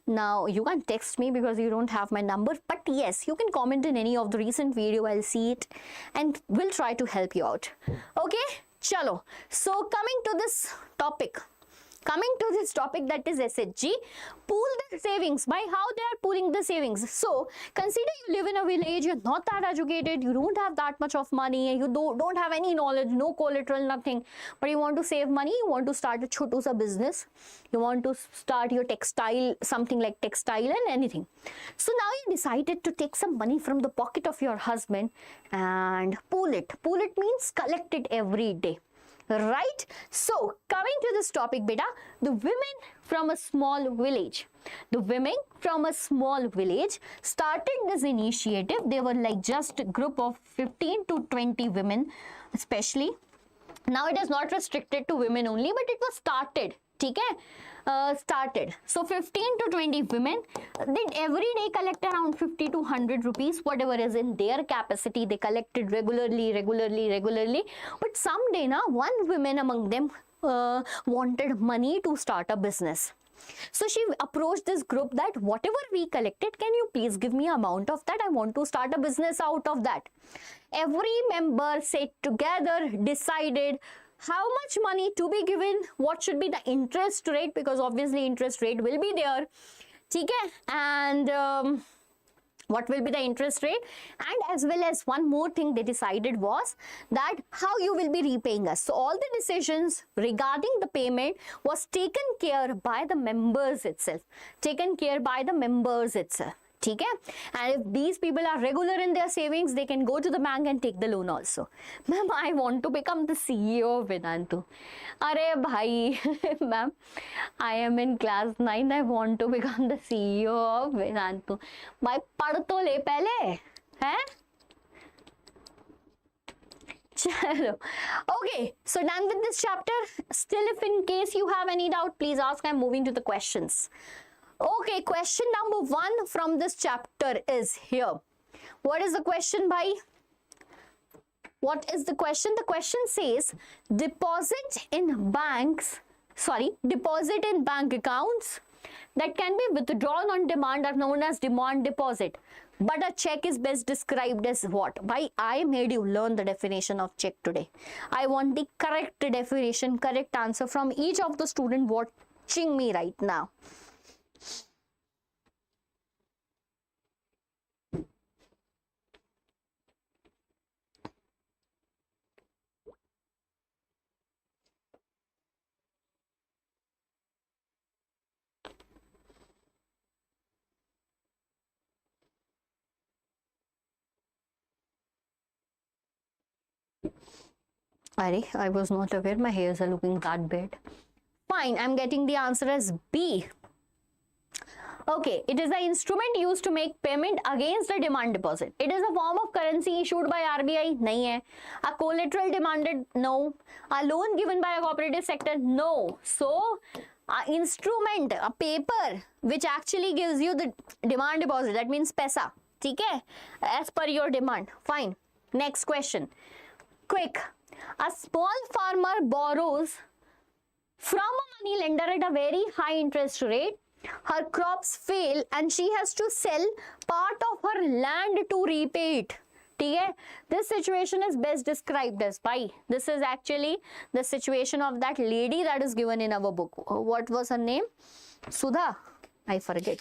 Now, you can't text me because you don't have my number, but yes, you can comment in any of the recent video. I'll see it and we'll try to help you out. Okay, chalo. So, coming to this topic, that is SHG, pool the savings. By how they are pooling the savings? So, consider you live in a village, you're not that educated, you don't have that much of money, you don't have any knowledge, no collateral, nothing, but you want to save money, you want to start a chotu sa business, you want to start your textile, something like textile and anything. So, now you decided to take some money from the pocket of your husband and pool it. Pool it means collect it every day. Right? So, coming to this topic, beta, the women from a small village. The women from a small village started this initiative. They were like just a group of 15 to 20 women, especially. Now, it is not restricted to women only, but it was started. Okay? Started. So 15 to 20 women did every day collect around 50 to 100 rupees, whatever is in their capacity. They collected regularly. But someday now, one woman among them wanted money to start a business. So she approached this group that whatever we collected, can you please give me amount of that? I want to start a business out of that. Every member sat together, decided how much money to be given, what should be the interest rate, because obviously interest rate will be there, okay? And what will be the interest rate, and as well as one more thing they decided was that how you will be repaying us. So all the decisions regarding the payment was taken care by the members itself, Okay? And if these people are regular in their savings, they can go to the bank and take the loan also. Ma'am, I want to become the CEO of Vedantu. Arey bhai, ma'am, I am in class 9. I want to become the CEO of Vedantu. Bhai, pad to le pehle, hai? Chalo. Okay, so done with this chapter. Still, if in case you have any doubt, please ask. I'm moving to the questions. Okay, question number 1 from this chapter is here. What is the question, bhai? What is the question? The question says, deposit in bank accounts that can be withdrawn on demand are known as demand deposit. But a check is best described as what? Bhai, I made you learn the definition of check today. I want the correct definition, correct answer from each of the student watching me right now. I was not aware my hairs are looking that bad. Fine, I'm getting the answer as B. Okay, it is the instrument used to make payment against a demand deposit. It is a form of currency issued by RBI. Nahi hai. A collateral demanded? No. A loan given by a cooperative sector? No. So, a instrument, a paper which actually gives you the demand deposit, that means paisa. ठीक है? As per your demand. Fine. Next question. Quick. A small farmer borrows from a money lender at a very high interest rate. Her crops fail and she has to sell part of her land to repay it. ठीक है? This situation is best described as by. This is actually the situation of that lady that is given in our book. What was her name? Sudha? I forget.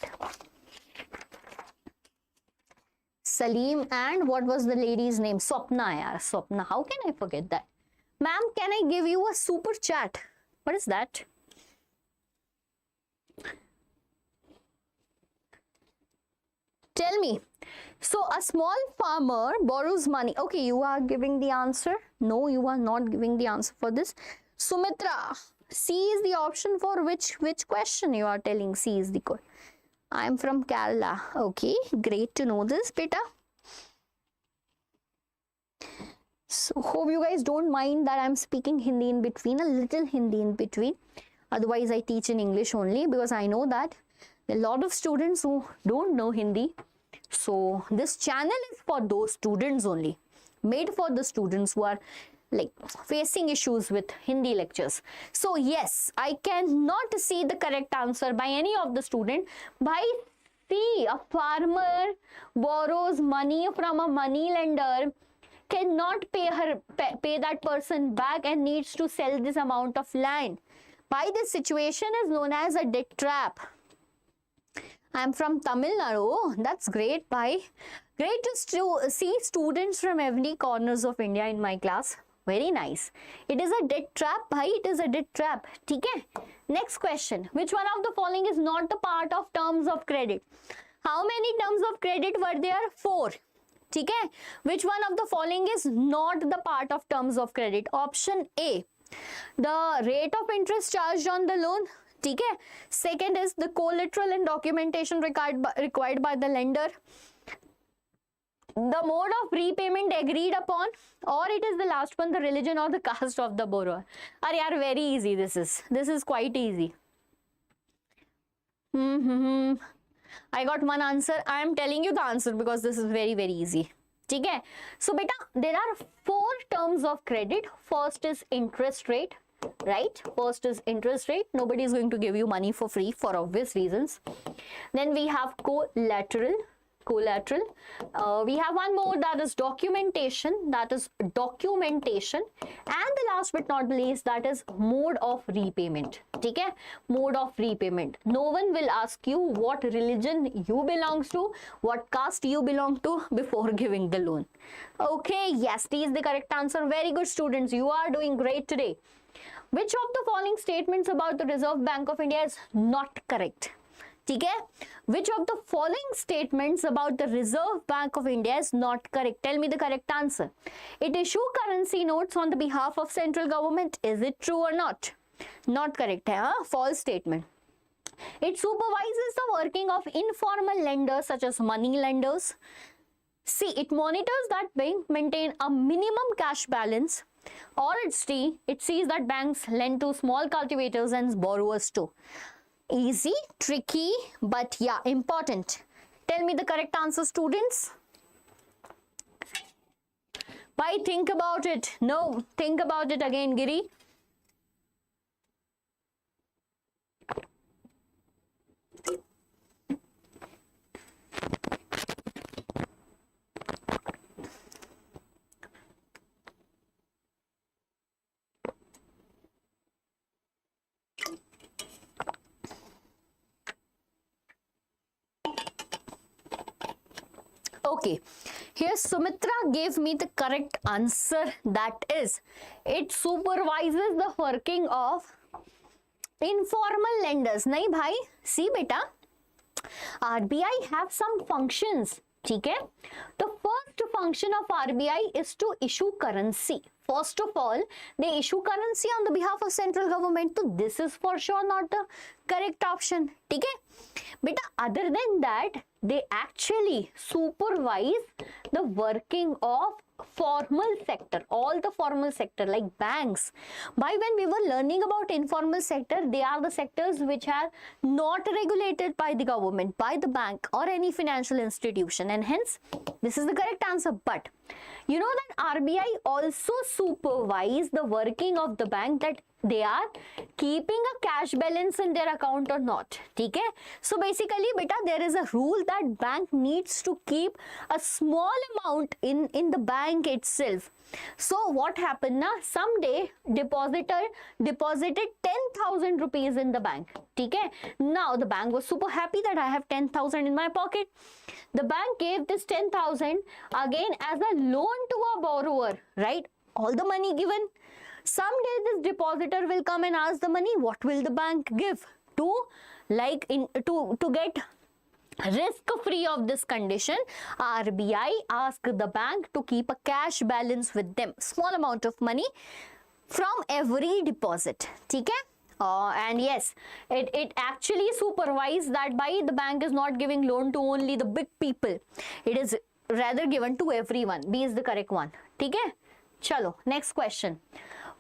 Salim, and what was the lady's name? Swapna, yaar. Swapna. How can I forget that? Ma'am, can I give you a super chat? What is that? Tell me. So a small farmer borrows money. Okay, you are giving the answer. No, you are not giving the answer for this. Sumitra, C is the option for which question you are telling? C is the code. I am from Kerala. Okay, great to know this, beta. So hope you guys don't mind that I'm speaking Hindi in between, a little Hindi in between. Otherwise, I teach in English only because I know that there are a lot of students who don't know Hindi. So this channel is for those students only, made for the students who are like facing issues with Hindi lectures. So yes, I cannot see the correct answer by any of the student. By C, a farmer borrows money from a money lender, cannot pay that person back and needs to sell this amount of land. By this situation is known as a debt trap. I am from Tamil Nadu. Oh, that's great. Bye. Great to see students from every corners of India in my class. Very nice. It is a debt trap. Bhai, it is a debt trap. ठीक है? Next question. Which one of the following is not the part of terms of credit? How many terms of credit were there? 4. ठीक है? Which one of the following is not the part of terms of credit? Option A. The rate of interest charged on the loan. ठीक है? Second is the collateral and documentation required by the lender. The mode of repayment agreed upon, or it is the last one, the religion or the caste of the borrower. Are yaar, very easy. This is quite easy. I got one answer. I am telling you the answer because this is very, very easy. ठीक है? So beta, there are 4 terms of credit. First is interest rate, right? First is interest rate. Nobody is going to give you money for free for obvious reasons. Then we have collateral. We have one more, that is documentation. And the last but not least, that is mode of repayment. ठीक है? Mode of repayment. No one will ask you what religion you belongs to, what caste you belong to before giving the loan. Okay, yes, D is the correct answer. Very good, students. You are doing great today. Which of the following statements about the Reserve Bank of India is not correct? ठीक है? Which of the following statements about the Reserve Bank of India is not correct? Tell me the correct answer. It issue currency notes on the behalf of central government. Is it true or not? Not correct. Hai, huh? False statement. It supervises the working of informal lenders such as money lenders. C. It monitors that bank maintain a minimum cash balance. Or it's D. It sees that banks lend to small cultivators and borrowers too. Easy, tricky, but yeah, important. Tell me the correct answer, students. Why? Think about it. No, think about it again, Giri. Okay, here Sumitra gave me the correct answer, that is, it supervises the working of informal lenders. Nahi bhai, see beta, RBI have some functions, ठीक है? The first function of RBI is to issue currency. First of all, they issue currency on the behalf of central government. So this is for sure not the correct option. Okay? But other than that, they actually supervise the working of formal sector, all the formal sector like banks. By when we were learning about informal sector, they are the sectors which are not regulated by the government, by the bank or any financial institution, and hence this is the correct answer. But you know that RBI also supervise the working of the bank, that they are keeping a cash balance in their account or not. Okay? So basically, beta, there is a rule that bank needs to keep a small amount in the bank itself. So what happened now? Someday depositor deposited 10,000 rupees in the bank. Okay? Now the bank was super happy that I have 10,000 in my pocket. The bank gave this 10,000 again as a loan to a borrower, right? All the money given. Someday this depositor will come and ask the money. What will the bank give to get risk free of this condition? RBI ask the bank to keep a cash balance with them, small amount of money from every deposit. Okay? And yes, it actually supervised that by the bank is not giving loan to only the big people. It is rather given to everyone. B is the correct one. Okay? Chalo, next question.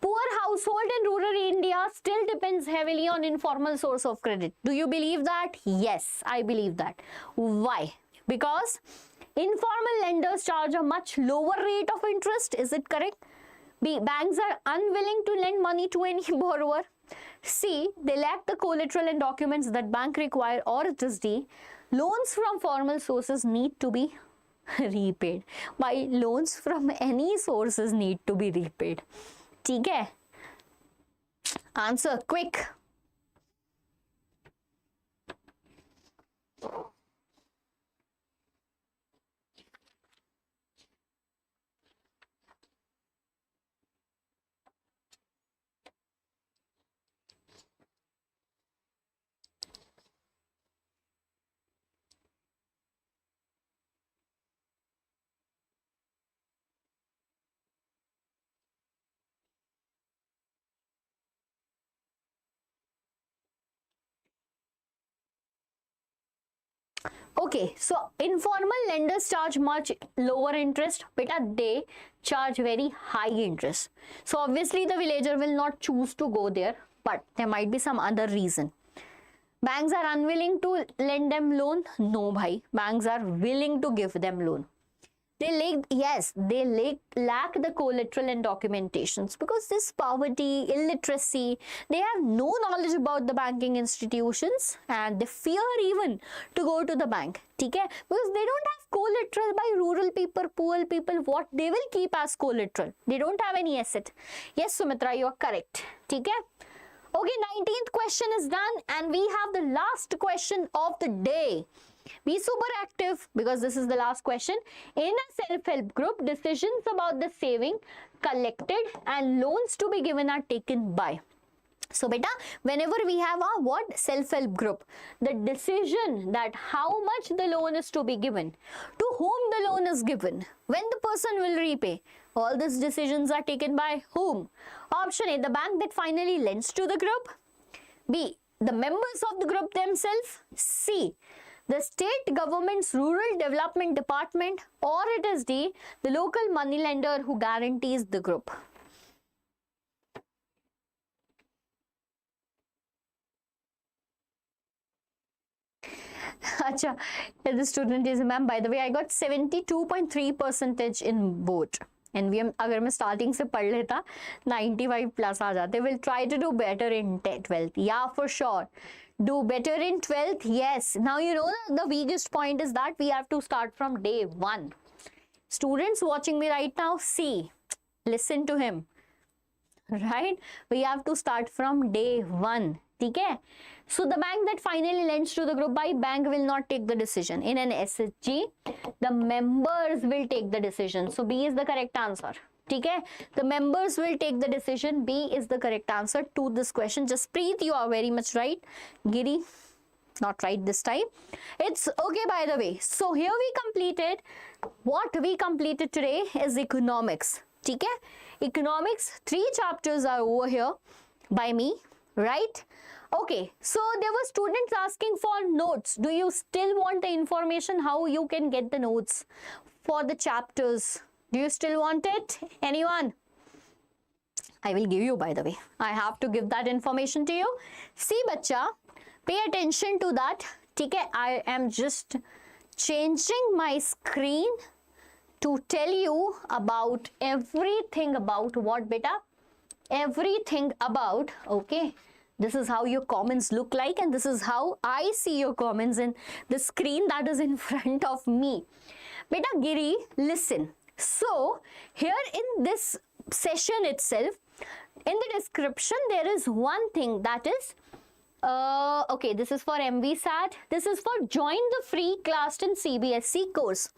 Poor household in rural India still depends heavily on informal source of credit. Do you believe that? Yes, I believe that. Why? Because informal lenders charge a much lower rate of interest. Is it correct? B, banks are unwilling to lend money to any borrower. C, they lack the collateral and documents that bank require. Or it is D, loans from formal sources need to be repaid. Why? Loans from any sources need to be repaid. ठीक है? Answer quick. Okay, so informal lenders charge much lower interest, but they charge very high interest. So obviously the villager will not choose to go there, but there might be some other reason. Banks are unwilling to lend them loan? No, bhai. Banks are willing to give them loan. They lack the collateral and documentations because this poverty, illiteracy, they have no knowledge about the banking institutions and they fear even to go to the bank. Okay? Because they don't have collateral. By rural people, poor people, what they will keep as collateral? They don't have any asset. Yes, Sumitra, you are correct. Okay? Okay, 19th question is done and we have the last question of the day. Be super active because this is the last question. In a self-help group, decisions about the saving collected and loans to be given are taken by. So beta, whenever we have a what self-help group, the decision that how much the loan is to be given, to whom the loan is given, when the person will repay, all these decisions are taken by whom? Option A, the bank that finally lends to the group. B, the members of the group themselves. C, the state government's rural development department, or it is D, the local moneylender who guarantees the group. Acha, the student is, ma'am, by the way, I got 72.3% in both. And we, अगर मैं starting से पढ़ लेता 95 plus आ जाते. We'll try to do better in 12th. Yeah, for sure. Do better in 12th. Yes. Now you know the weakest point is that we have to start from day 1. Students watching me right now, see, listen to him. Right? We have to start from day 1. Okay? So the bank that finally lends to the group, by bank will not take the decision. In an SSG, the members will take the decision. So B is the correct answer. Okay? The members will take the decision. B is the correct answer to this question. Jaspreet, you are very much right. Giri, not right this time. It's okay, by the way. So here we completed, what we completed today is economics. Okay? Economics, 3 chapters are over here by me, right? Okay, so there were students asking for notes. Do you still want the information how you can get the notes for the chapters? Do you still want it? Anyone? I will give you, by the way. I have to give that information to you. See, bacha, pay attention to that. Okay, I am just changing my screen to tell you about everything about what, beta? Everything about, okay, this is how your comments look like, and this is how I see your comments in the screen that is in front of me. Beta Giri, listen. So here in this session itself, in the description, there is one thing that is, okay, this is for MVSAT. This is for join the free class 10 CBSE course.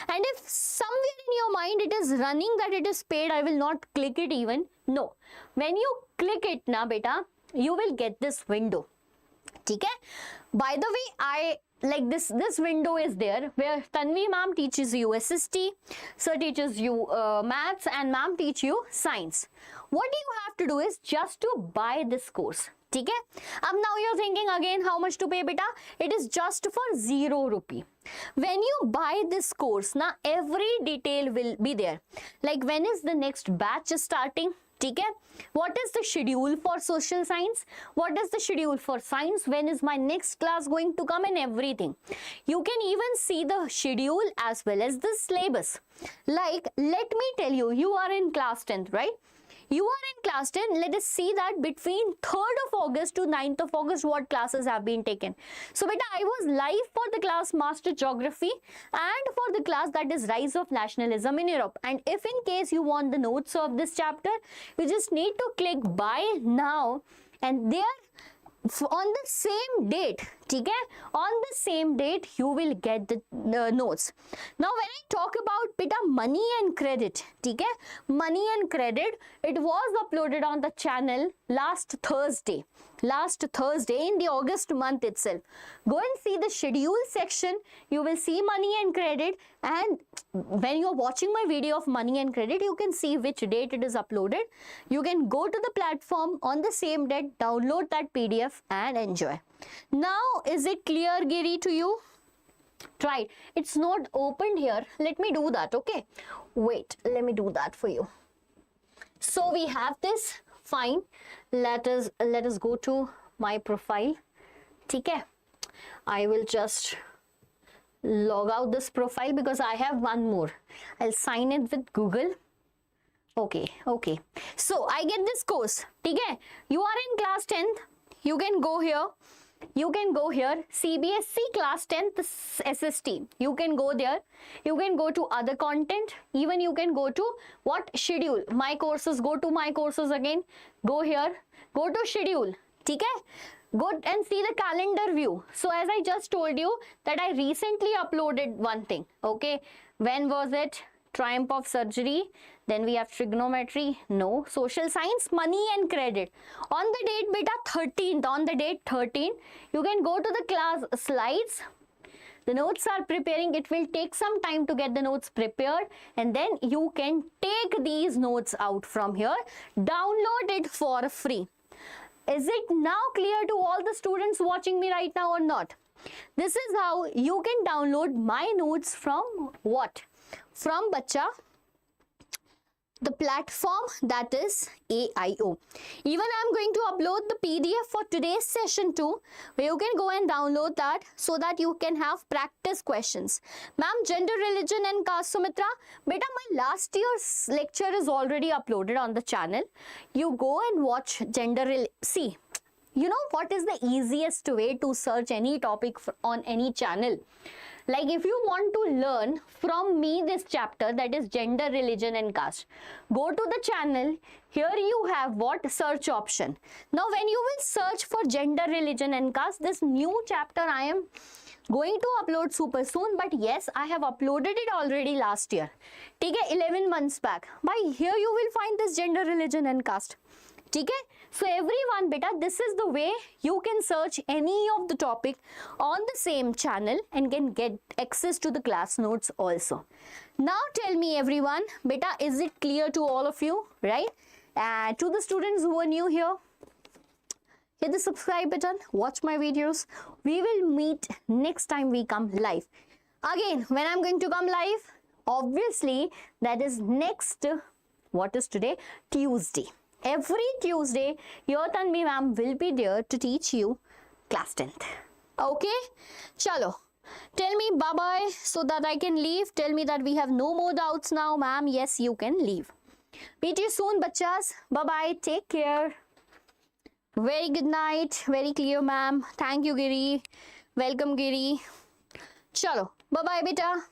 And if somewhere in your mind it is running that it is paid, I will not click it even. No. When you click it na beta, you will get this window. Okay? By the way, I like this window is there where Tanvi Ma'am teaches you SST, Sir teaches you maths, and Ma'am teach you science. What you have to do is just to buy this course. Okay? Now you're thinking again how much to pay, beta? It is just for 0 rupee. When you buy this course, na every detail will be there. Like when is the next batch starting? Okay? What is the schedule for social science? What is the schedule for science? When is my next class going to come, and everything? You can even see the schedule as well as the syllabus. Like, let me tell you, you are in class 10th, right? You are in class 10. Let us see that between 3rd of August to 9th of August, what classes have been taken. So, beta, I was live for the class Master Geography and for the class that is Rise of Nationalism in Europe. And if in case you want the notes of this chapter, you just need to click buy now, and there on the same date, okay, on the same date you will get the notes. Now when I talk about beta money and credit, okay, money and credit, it was uploaded on the channel last Thursday in the August month itself. Go and see the schedule section. You will see money and credit, and when you are watching my video of money and credit, you can see which date it is uploaded. You can go to the platform on the same date, download that PDF and enjoy. Now is it clear, Giri, to you? Try it. It's not opened here. Let me do that. Okay, wait, let me do that for you. So we have this. Fine, let us go to my profile. Okay, I will just log out this profile because I have one more. I'll sign it with Google. Okay. So I get this course. Okay, you are in class 10th. You can go here. CBSE class 10th SST. You can go there. You can go to other content. Even you can go to what schedule. My courses. Go to my courses again. Go here. Go to schedule. Okay? Go and see the calendar view. So as I just told you that I recently uploaded one thing. Okay. When was it? Triumph of surgery. Then we have trigonometry. No. Social science, money and credit. On the date beta 13th, on the date 13, you can go to the class slides. The notes are preparing. It will take some time to get the notes prepared, and then you can take these notes out from here. Download it for free. Is it now clear to all the students watching me right now or not? This is how you can download my notes from what? From bacha, the platform that is AIO. Even I am going to upload the PDF for today's session too, where you can go and download that so that you can have practice questions. Ma'am, gender, religion and caste, Sumitra. Beta, my last year's lecture is already uploaded on the channel. You go and watch gender, see. You know what is the easiest way to search any topic on any channel? Like if you want to learn from me this chapter, that is gender, religion and caste, go to the channel. Here you have what? Search option. Now when you will search for gender, religion and caste, this new chapter I am going to upload super soon, but yes, I have uploaded it already last year. Take 11 months back. By here you will find this gender, religion and caste. ठीक है? So everyone beta, this is the way you can search any of the topic on the same channel and can get access to the class notes also. Now tell me everyone, beta, is it clear to all of you, right? And to the students who are new here, hit the subscribe button, watch my videos. We will meet next time we come live. Again, when I'm going to come live, obviously that is next, what is today? Tuesday. Every Tuesday, your Tanvi Ma'am will be there to teach you class 10th. Okay? Chalo. Tell me bye-bye so that I can leave. Tell me that we have no more doubts now, ma'am. Yes, you can leave. Meet you soon, bachas. Bye-bye. Take care. Very good night. Very clear, ma'am. Thank you, Giri. Welcome, Giri. Chalo. Bye-bye, beta.